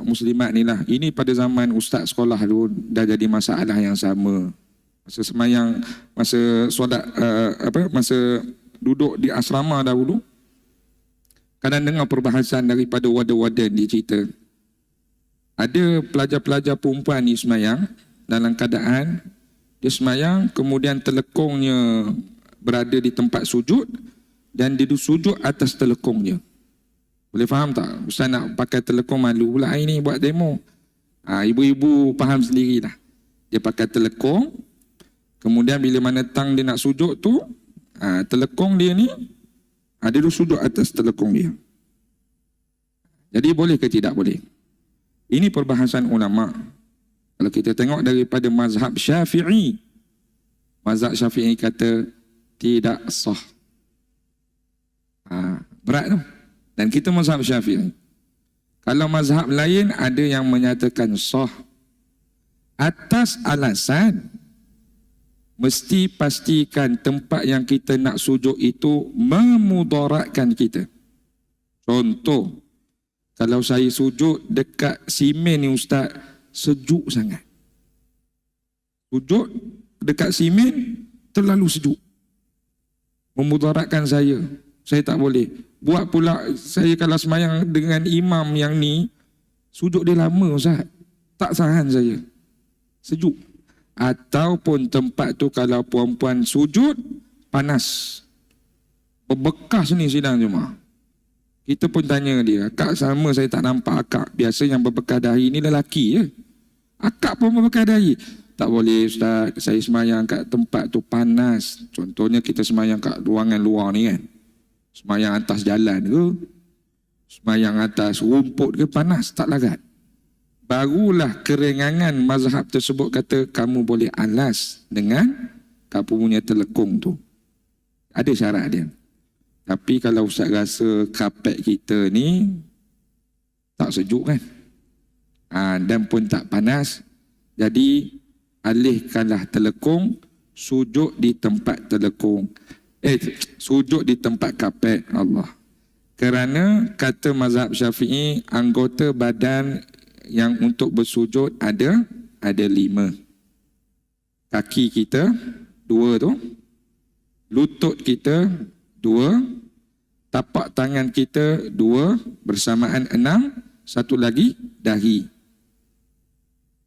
muslimat ni lah. Ini pada zaman ustaz sekolah dulu dah jadi masalah yang sama. Masa semayang, masa solat, masa duduk di asrama dahulu. Kadang dengar perbahasan daripada wadah-wadah dia cerita. Ada pelajar-pelajar perempuan ni semayang dalam keadaan dia semayang kemudian telekongnya berada di tempat sujud. Dan dia sujud atas telekongnya. Boleh faham tak? Ustaz nak pakai telekong malu pula ini buat demo. Ibu-ibu faham sendirilah. Dia pakai telekong. Kemudian bila mana tang dia nak sujud tu, telekong dia ni, dia sujud atas telekong dia. Jadi boleh ke tidak boleh? Ini perbahasan ulama. Kalau kita tengok daripada mazhab Syafi'i. Mazhab Syafi'i kata tidak sah. Berat tu. Dan kita mazhab Syafi'i. Kalau mazhab lain ada yang menyatakan sah. Atas alasan mesti pastikan tempat yang kita nak sujud itu memudaratkan kita. Contoh, kalau saya sujud dekat simen ni ustaz, sejuk sangat. Sujud dekat simen terlalu sejuk. Memudaratkan saya. Saya tak boleh. Buat pula saya kalau semayang dengan imam yang ni, sujud dia lama ustaz. Tak tahan saya. Sejuk. Ataupun tempat tu kalau puan-puan sujud, panas. Berbekas ni sidang jemaah. Kita pun tanya dia, akak sama saya tak nampak akak. Biasa yang berbekas dahi ni lelaki je. Akak pun berbekas dahi. Tak boleh ustaz, saya semayang kat tempat tu panas. Contohnya kita semayang kat ruangan luar ni kan. Semayang atas jalan ke, semayang atas rumput ke, panas, tak larat. barulah kerengangan mazhab tersebut kata kamu boleh alas dengan kamu punya telekung tu. Ada syarat dia. Tapi kalau Ustaz rasa kapet kita ni tak sejuk kan, dan pun tak panas, jadi alihkanlah telekung, sujud di tempat telekung. Sujud di tempat kapet Allah. Kerana kata mazhab Syafi'i, anggota badan yang untuk bersujud ada 5. Kaki kita 2 tu, lutut kita 2, tapak tangan kita 2, bersamaan 6, satu lagi dahi.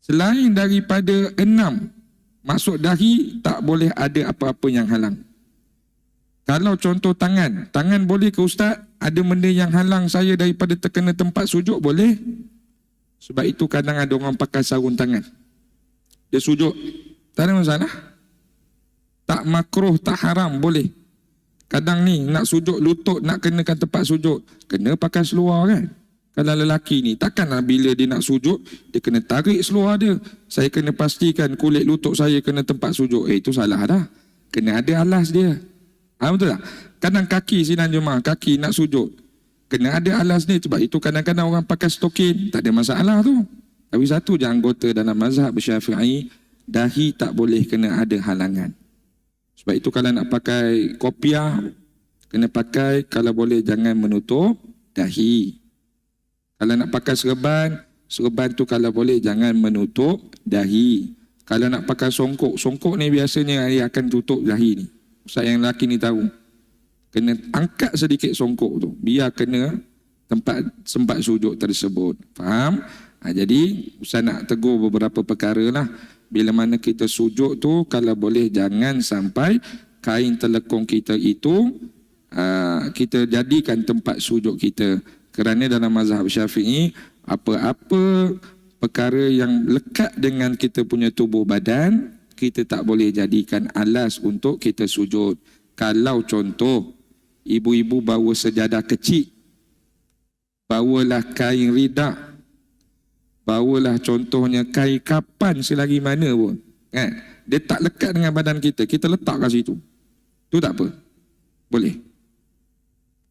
Selain daripada 6, maksud dahi tak boleh ada apa-apa yang halang. Kalau contoh tangan boleh ke Ustaz? Ada benda yang halang saya daripada terkena tempat sujud? Boleh. Sebab itu kadang ada orang pakai sarung tangan, dia sujud, tak ada masalah. Tak makruh, tak haram, boleh. Kadang ni nak sujud lutut, nak kenakan tempat sujud, kena pakai seluar kan. Kalau lelaki ni takkanlah bila dia nak sujud dia kena tarik seluar dia. Saya kena pastikan kulit lutut saya kena tempat sujud. Itu salah dah. Kena ada alas dia. Betul tak? Kadang kaki sidang jemaah, kaki nak sujud, kena ada alas ni. Sebab itu kadang-kadang orang pakai stokin, tak ada masalah tu. Tapi satu je anggota dalam mazhab Syafi'i, dahi tak boleh kena ada halangan. Sebab itu kalau nak pakai kopiah, kena pakai, kalau boleh jangan menutup dahi. Kalau nak pakai serban tu kalau boleh jangan menutup dahi. Kalau nak pakai songkok ni biasanya dia akan tutup dahi ni. Ustaz yang lelaki ni tahu. Kena angkat sedikit songkok tu, biar kena tempat sempat sujud tersebut. Faham? Jadi Ustaz nak tegur beberapa perkara lah. Bila mana kita sujud tu, kalau boleh jangan sampai kain telekung kita itu kita jadikan tempat sujud kita. Kerana dalam mazhab Syafi'i, apa-apa perkara yang lekat dengan kita punya tubuh badan, kita tak boleh jadikan alas untuk kita sujud. Kalau contoh, ibu-ibu bawa sejadah kecil, bawalah kain ridak, bawalah contohnya kain kapan selagi mana pun, kan? Dia tak lekat dengan badan kita, kita letak kat situ, tu tak apa, boleh.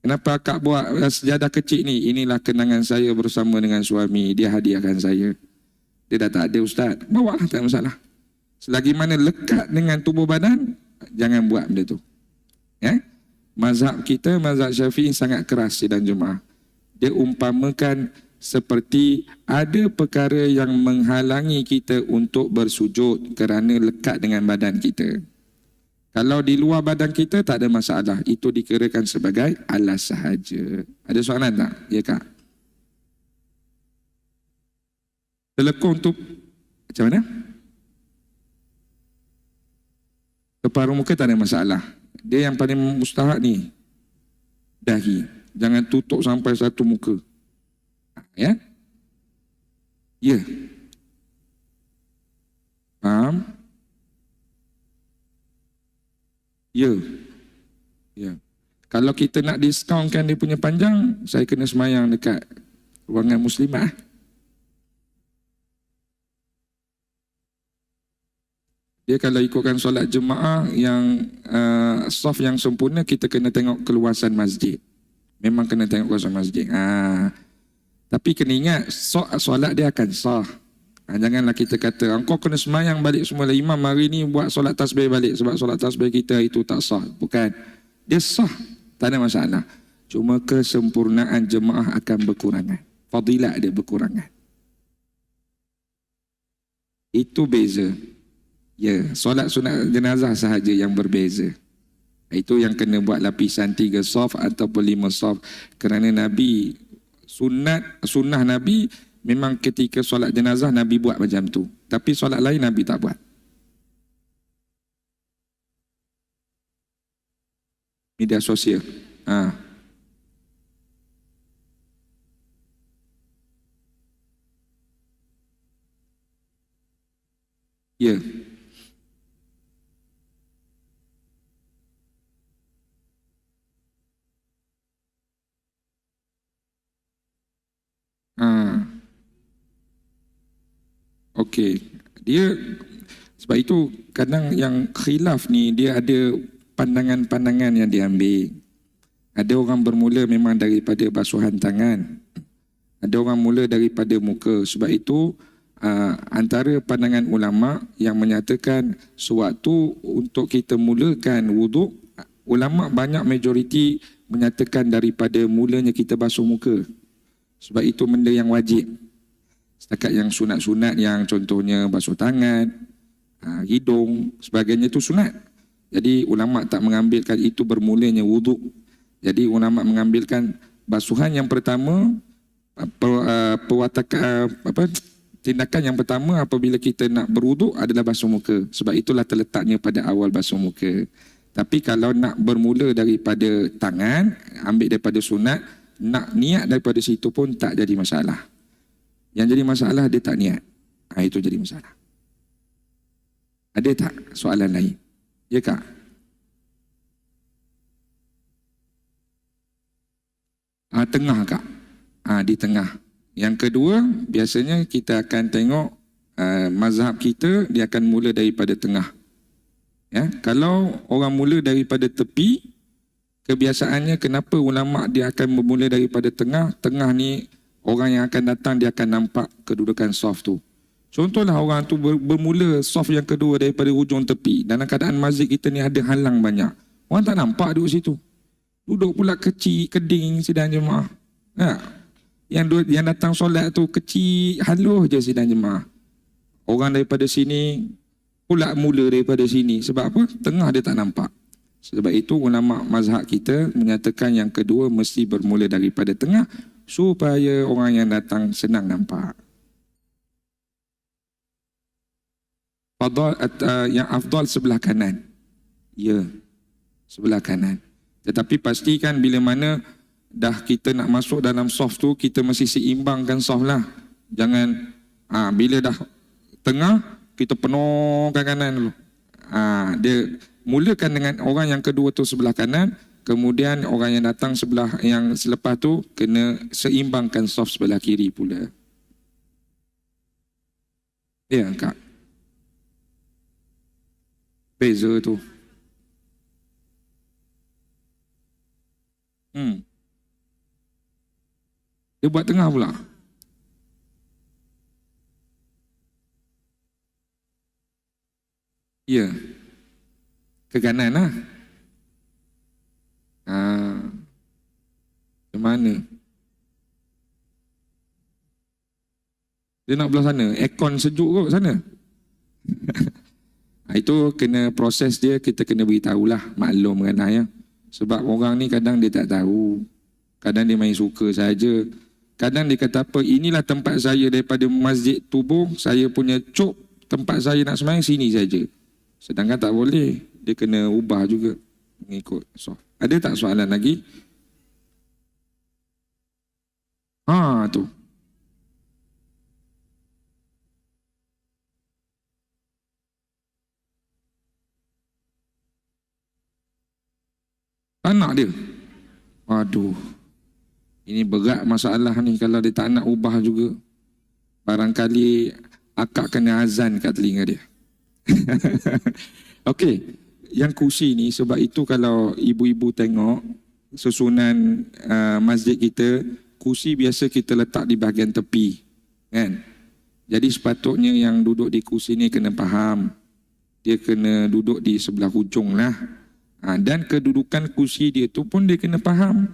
Kenapa akak buat sejadah kecil ni? Inilah kenangan saya bersama dengan suami, dia hadiahkan saya. Dia dah tak ada Ustaz, bawa lah, tak masalah. Selagi mana lekat dengan tubuh badan, jangan buat benda tu. Mazhab kita, mazhab Syafi'i sangat keras sidang jemaah. Dia umpamakan seperti ada perkara yang menghalangi kita untuk bersujud kerana lekat dengan badan kita. Kalau di luar badan kita tak ada masalah, itu dikirakan sebagai alas sahaja. Ada soalan tak? Ya Kak? Telekung tu macam mana? Separuh muka tak ada masalah. Dia yang paling mustahak ni dahi. Jangan tutup sampai satu muka. Ya? Ya. Faham? Ya. Ya. Kalau kita nak diskaunkan dia punya panjang, saya kena semayang dekat ruangan muslimah. Dia kalau ikutkan solat jemaah yang saf yang sempurna, kita kena tengok keluasan masjid. Memang kena tengok keluasan masjid. Tapi kena ingat, solat dia akan sah. Janganlah kita kata, engkau kena semayang balik semula. Imam hari ni buat solat tasbih balik sebab solat tasbih kita itu tak sah. Bukan. Dia sah. Tak ada masalah. Cuma kesempurnaan jemaah akan berkurangan. Fadilah dia berkurangan. Itu beza. Ya, solat sunat jenazah sahaja yang berbeza. Itu yang kena buat lapisan 3 saf ataupun 5 saf. Kerana Nabi, sunnah Nabi, memang ketika solat jenazah Nabi buat macam tu. Tapi solat lain Nabi tak buat. Media sosial. Ya. Okey. Dia sebab itu kadang yang khilaf ni dia ada pandangan-pandangan yang diambil. Ada orang bermula memang daripada basuhan tangan. Ada orang mula daripada muka. Sebab itu antara pandangan ulama yang menyatakan sewaktu untuk kita mulakan wuduk, ulama banyak majoriti menyatakan daripada mulanya kita basuh muka. Sebab itu benda yang wajib. Setakat yang sunat-sunat yang contohnya basuh tangan, hidung, sebagainya itu sunat. Jadi ulama tak mengambilkan itu bermulanya wuduk. Jadi ulama mengambilkan basuhan yang pertama, tindakan yang pertama apabila kita nak berwuduk adalah basuh muka. Sebab itulah terletaknya pada awal basuh muka. Tapi kalau nak bermula daripada tangan, ambil daripada sunat, nak niat daripada situ pun tak jadi masalah. Yang jadi masalah dia tak niat. Itu jadi masalah. Ada tak soalan lain? Ya kak? Tengah kak. Di tengah. Yang kedua, biasanya kita akan tengok mazhab kita, dia akan mula daripada tengah. Ya, kalau orang mula daripada tepi, kebiasaannya kenapa ulama dia akan bermula daripada tengah? Tengah ni orang yang akan datang dia akan nampak kedudukan saf tu. Contohlah orang tu bermula saf yang kedua daripada hujung tepi. Dalam keadaan masjid kita ni ada halang banyak. Orang tak nampak duduk situ. Duduk pula kecil, keding sidang jemaah. Yang datang solat tu kecil, halus je sidang jemaah. Orang daripada sini pula mula daripada sini. Sebab apa? Tengah dia tak nampak. Sebab itu ulama mazhab kita menyatakan yang kedua mesti bermula daripada tengah supaya orang yang datang senang nampak. Yang afdal sebelah kanan. Ya, sebelah kanan. Tetapi pastikan bila mana dah kita nak masuk dalam saf tu, kita mesti seimbangkan saf lah. Jangan bila dah tengah, kita penuhkan kanan dulu. Dia mulakan dengan orang yang kedua tu sebelah kanan, kemudian orang yang datang sebelah yang selepas tu kena seimbangkan saf sebelah kiri pula. Ya kak. Beza tu. Dia buat tengah pula. Ya. Ke kanan lah. Ke mana? Dia nak belah sana. Aircon sejuk kot sana. Itu kena proses dia, kita kena beritahulah, maklum kan ya. Sebab orang ni kadang dia tak tahu. Kadang dia main suka saja. Kadang dia kata apa, inilah tempat saya daripada masjid tubuh, saya punya cuk, tempat saya nak sembahyang sini saja. Sedangkan tak boleh. Dia kena ubah juga mengikut. Ada tak soalan lagi? Tu. Anak dia. Aduh. Ini berat masalah ni kalau dia tak nak ubah juga. Barangkali akak kena azan kat telinga dia. Okey. Yang kursi ni, sebab itu kalau ibu-ibu tengok susunan masjid kita, kursi biasa kita letak di bahagian tepi. Kan? Jadi sepatutnya yang duduk di kursi ni kena faham. Dia kena duduk di sebelah hujung lah. Dan kedudukan kursi dia tu pun dia kena faham.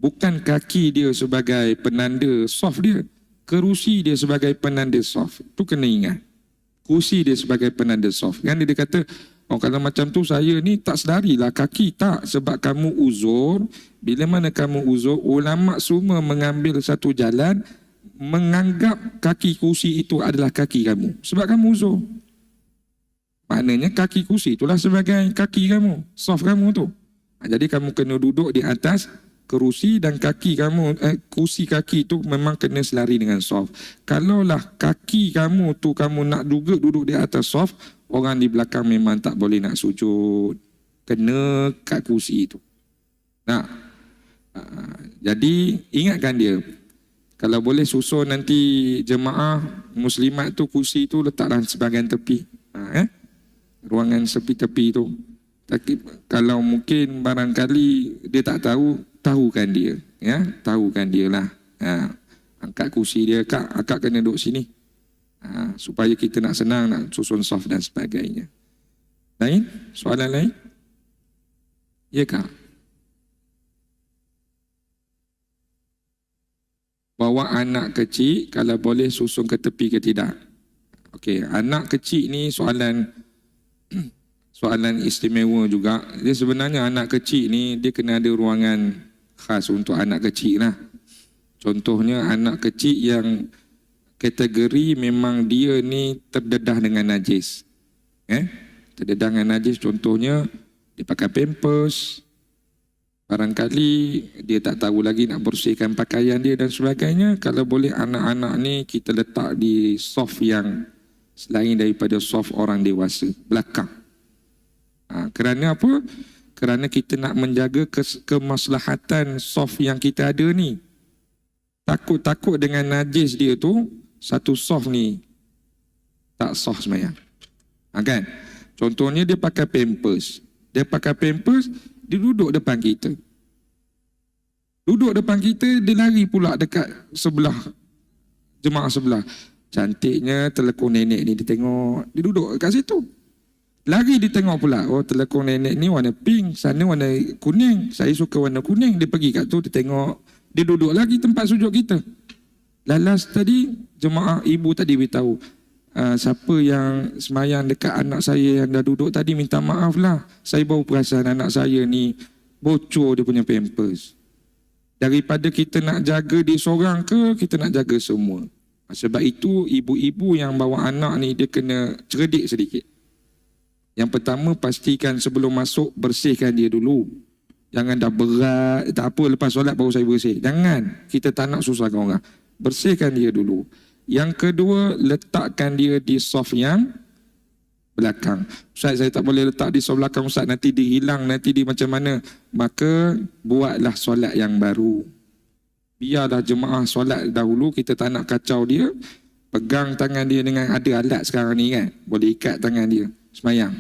Bukan kaki dia sebagai penanda saf dia. Kerusi dia sebagai penanda saf. Tu kena ingat. Kursi dia sebagai penanda saf. Kan dia kata, kalau macam tu saya ni tak sedarilah kaki. Tak, sebab kamu uzur. Bila mana kamu uzur, ulama semua mengambil satu jalan menganggap kaki kursi itu adalah kaki kamu. Sebab kamu uzur. Maknanya kaki kursi itulah sebagai kaki kamu, saf kamu tu. Jadi kamu kena duduk di atas kerusi dan kaki kamu, kursi kaki tu memang kena selari dengan saf. Kalaulah kaki kamu tu kamu nak juga duduk di atas saf, orang di belakang memang tak boleh nak sujud. Kena kat kursi itu. Jadi ingatkan dia, Kalau boleh susun nanti jemaah muslimat tu kursi tu letaklah sebahagian tepi. Ruangan tepi tu. Tapi kalau mungkin barangkali dia tak tahu, tahukan dia. Ya, tahukan dia lah. Angkat kursi dia, akak kena duduk sini. Supaya kita nak senang nak susun saf dan sebagainya. Lain? Soalan lain? Ya kak? Bawa anak kecil kalau boleh susun ke tepi ke tidak? Okey, anak kecil ni soalan istimewa juga. Dia sebenarnya anak kecil ni dia kena ada ruangan khas untuk anak kecil lah. Contohnya anak kecil yang kategori memang dia ni terdedah dengan najis. Terdedah dengan najis, contohnya dia pakai pampers, barangkali dia tak tahu lagi nak bersihkan pakaian dia dan sebagainya. Kalau boleh anak-anak ni kita letak di soft yang selain daripada soft orang dewasa, belakang. Kerana apa? Kerana kita nak menjaga kemaslahatan soft yang kita ada ni. Takut dengan najis dia tu, satu soft ni tak soft semayang. Kan? Contohnya dia pakai pampers. Dia duduk depan kita. Duduk depan kita, dia lari pula dekat sebelah, jemaah sebelah. Cantiknya telekung nenek ni, dia tengok, dia duduk kat situ. Lari dia tengok pula, oh telekung nenek ni warna pink, sana warna kuning, saya suka warna kuning. Dia pergi kat tu, dia tengok, dia duduk lagi tempat sujud kita. Lalas tadi, jemaah ibu tadi beritahu, siapa yang semayang dekat anak saya yang dah duduk tadi minta maaf lah. Saya baru perasan anak saya ni bocor dia punya pampers. Daripada kita nak jaga dia seorang ke, kita nak jaga semua. Sebab itu ibu-ibu yang bawa anak ni dia kena cerdik sedikit. Yang pertama pastikan sebelum masuk bersihkan dia dulu. Jangan dah berat, tak apa lepas solat baru saya bersih. Jangan, kita tak nak susahkan orang. Bersihkan dia dulu. Yang kedua, letakkan dia di soft yang belakang. Ustaz, saya tak boleh letak di soft belakang Ustaz, nanti dia hilang, nanti dia macam mana. Maka buatlah solat yang baru. Biarlah jemaah solat dahulu, kita tak nak kacau dia. Pegang tangan dia dengan ada alat sekarang ni kan. Boleh ikat tangan dia, semayang.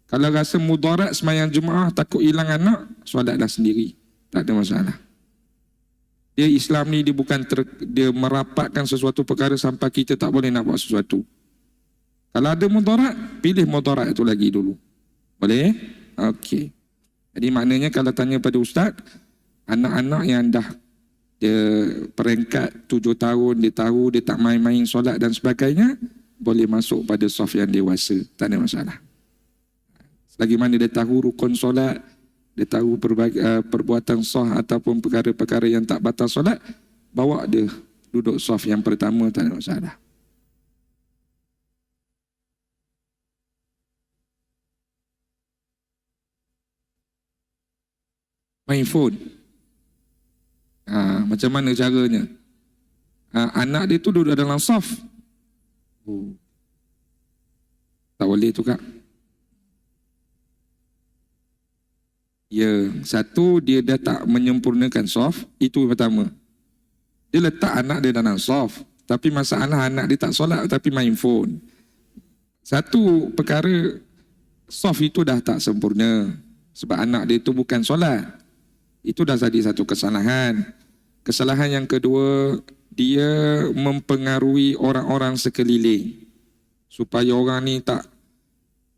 Kalau rasa mudarat semayang jemaah, takut hilang anak, solatlah sendiri. Tak ada masalah. Dia Islam ni dia bukan dia merapatkan sesuatu perkara sampai kita tak boleh nak buat sesuatu. Kalau ada mudarat, pilih mudarat itu lagi dulu. Boleh? Okey. Jadi maknanya kalau tanya pada ustaz, anak-anak yang dah dia peringkat 7 tahun, dia tahu dia tak main-main solat dan sebagainya, boleh masuk pada saf yang dewasa. Tak ada masalah. Selagi mana dia tahu rukun solat, dia tahu perbuatan sah ataupun perkara-perkara yang tak batal solat, bawa dia duduk saf yang pertama, tak ada masalah. Main phone. Macam mana caranya? Anak dia tu duduk dalam saf. Tak boleh tu kak. Ya, satu dia dah tak menyempurnakan soft, itu pertama. Dia letak anak dia dalam soft, tapi masalah anak dia tak solat tapi main phone. Satu perkara, soft itu dah tak sempurna sebab anak dia itu bukan solat. Itu dah jadi satu kesalahan. Kesalahan yang kedua, dia mempengaruhi orang-orang sekeliling supaya orang ni tak,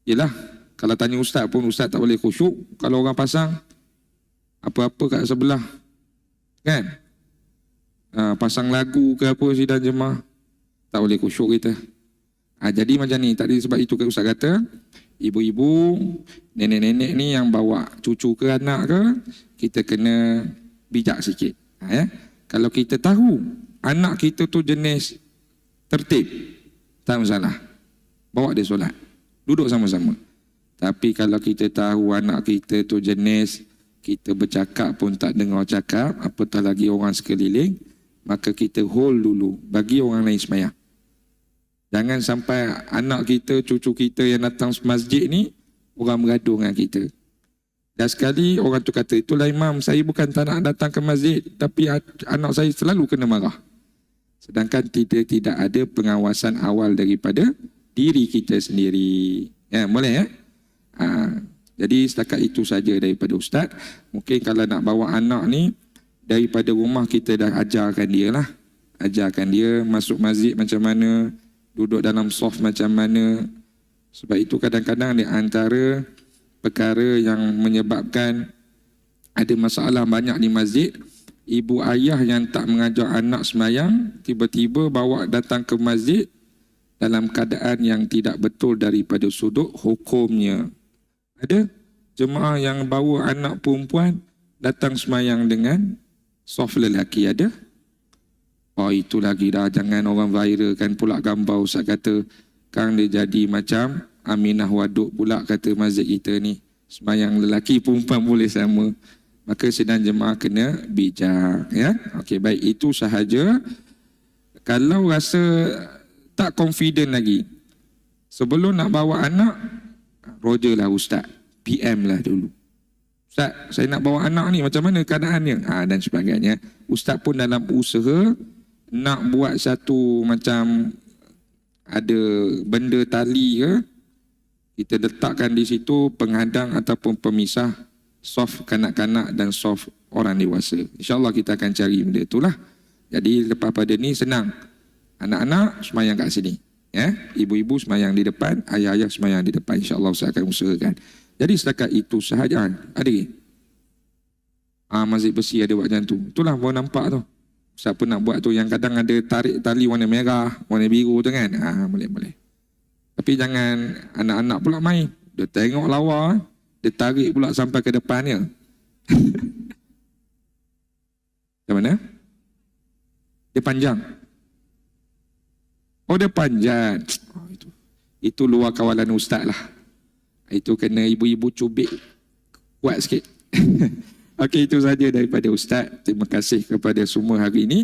yelah, kalau tanya ustaz pun, ustaz tak boleh khusyuk kalau orang pasang apa-apa kat sebelah. Kan? Pasang lagu ke apa sidang jemaah, tak boleh khusyuk kita. Jadi macam ni, tadi sebab itu ustaz kata, ibu-ibu, nenek-nenek ni yang bawa cucu ke anak ke, kita kena bijak sikit. Kalau kita tahu anak kita tu jenis tertib, tak masalah. Bawa dia solat. Duduk sama-sama. Tapi kalau kita tahu anak kita tu jenis kita bercakap pun tak dengar cakap, apatah lagi orang sekeliling, maka kita hold dulu, bagi orang lain semayang. Jangan sampai anak kita, cucu kita yang datang masjid ni, orang bergaduh dengan kita. Dan sekali orang tu kata, itulah imam, saya bukan tak nak datang ke masjid, tapi anak saya selalu kena marah. Sedangkan kita tidak ada pengawasan awal daripada diri kita sendiri. Ya, boleh ya? Jadi setakat itu saja daripada Ustaz. Mungkin kalau nak bawa anak ni, daripada rumah kita dah ajarkan dia lah. Ajarkan dia masuk masjid macam mana, duduk dalam saf macam mana. Sebab itu kadang-kadang di antara perkara yang menyebabkan ada masalah banyak di masjid, ibu ayah yang tak mengajar anak sembahyang, tiba-tiba bawa datang ke masjid dalam keadaan yang tidak betul daripada sudut hukumnya. Ada jemaah yang bawa anak perempuan datang sembahyang dengan saf lelaki, ada? Oh, itu lagi dah, jangan orang viralkan pula gambar. Ustaz kata kan dia jadi macam Aminah Waduk pula kata masjid kita ni. Sembahyang lelaki perempuan boleh sama. Maka sidang jemaah kena bijak, ya. Okey, baik, itu sahaja. Kalau rasa tak confident lagi, sebelum nak bawa anak, roger lah Ustaz, PM lah dulu. Ustaz, saya nak bawa anak ni, macam mana keadaannya? Dan sebagainya. Ustaz pun dalam usaha nak buat satu macam ada benda tali ke, kita letakkan di situ penghadang ataupun pemisah soft kanak-kanak dan soft orang dewasa. InsyaAllah kita akan cari benda itulah. Jadi lepas pada ni senang. Anak-anak semayang kat sini. Ya? Ibu-ibu semayang di depan, ayah-ayah semayang di depan. InsyaAllah saya akan usahakan. Jadi setakat itu sahaja. Ada lagi? Masjid besi ada buat macam tu. Itulah baru nampak tu. Siapa nak buat tu yang kadang ada tarik tali warna merah, warna biru tu kan. Boleh-boleh. Tapi jangan anak-anak pula main. Dia tengok lawa, dia tarik pula sampai ke depannya. Macam mana? Dia panjang. Oh, dia panjang. Itu luar kawalan Ustaz lah. Itu kena ibu-ibu cubit kuat sikit. Okey, itu saja daripada Ustaz. Terima kasih kepada semua hari ini.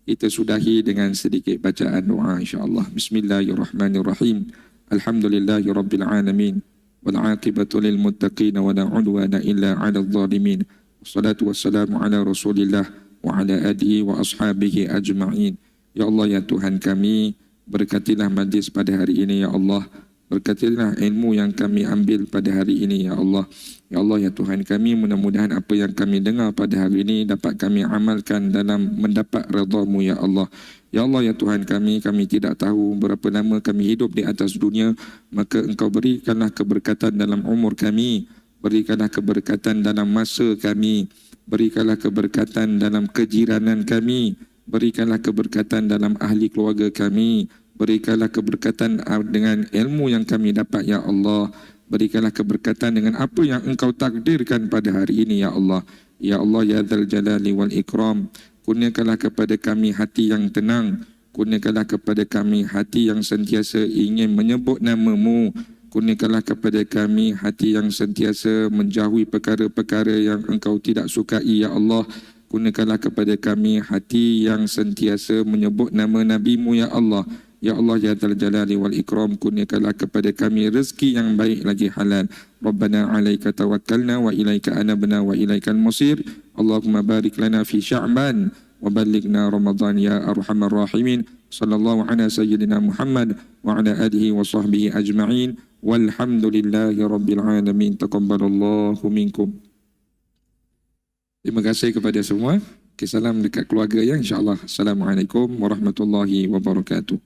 Kita sudahi dengan sedikit bacaan doa insya-Allah. Bismillahirrahmanirrahim. Alhamdulillahirabbil alamin. Wal 'aqibatu lil muttaqin wa la 'udwana illa 'alal zalimin. Wassalatu wassalamu ala Rasulillah wa ala alihi wa ashabihi ajma'in. Ya Allah, ya Tuhan kami, berkatilah majlis pada hari ini ya Allah. Berkatilah ilmu yang kami ambil pada hari ini ya Allah. Ya Allah, ya Tuhan kami, mudah-mudahan apa yang kami dengar pada hari ini dapat kami amalkan dalam mendapat redha-Mu ya Allah. Ya Allah, ya Tuhan kami tidak tahu berapa lama kami hidup di atas dunia, maka Engkau berikanlah keberkatan dalam umur kami, berikanlah keberkatan dalam masa kami, berikanlah keberkatan dalam kejiranan kami, berikanlah keberkatan dalam ahli keluarga kami, berikanlah keberkatan dengan ilmu yang kami dapat ya Allah. Berikanlah keberkatan dengan apa yang Engkau takdirkan pada hari ini ya Allah. Ya Allah, ya Dzal Jalali wal Ikram, kurniakanlah kepada kami hati yang tenang, kurniakanlah kepada kami hati yang sentiasa ingin menyebut nama-Mu, kurniakanlah kepada kami hati yang sentiasa menjauhi perkara-perkara yang Engkau tidak sukai ya Allah. Kurniakanlah kepada kami hati yang sentiasa menyebut nama Nabi-Mu ya Allah. Ya Allah, ya Dzal Jalali wal Ikram, kurniakanlah kepada kami rezeki yang baik lagi halal. Rabbana 'alaika tawakkalna wa ilaika anabna wa ilaikal masir. Allahumma barik lana fi Sya'ban wa ballighna Ramadan ya arhamar rahimin. Sallallahu ala sayyidina Muhammad wa ala alihi wa sahbihi ajma'in. Walhamdulillahi rabbil alamin. Taqabbalallahu minkum. Terima kasih kepada semua. Salam dekat keluarga ya, insya-Allah. Assalamualaikum warahmatullahi wabarakatuh.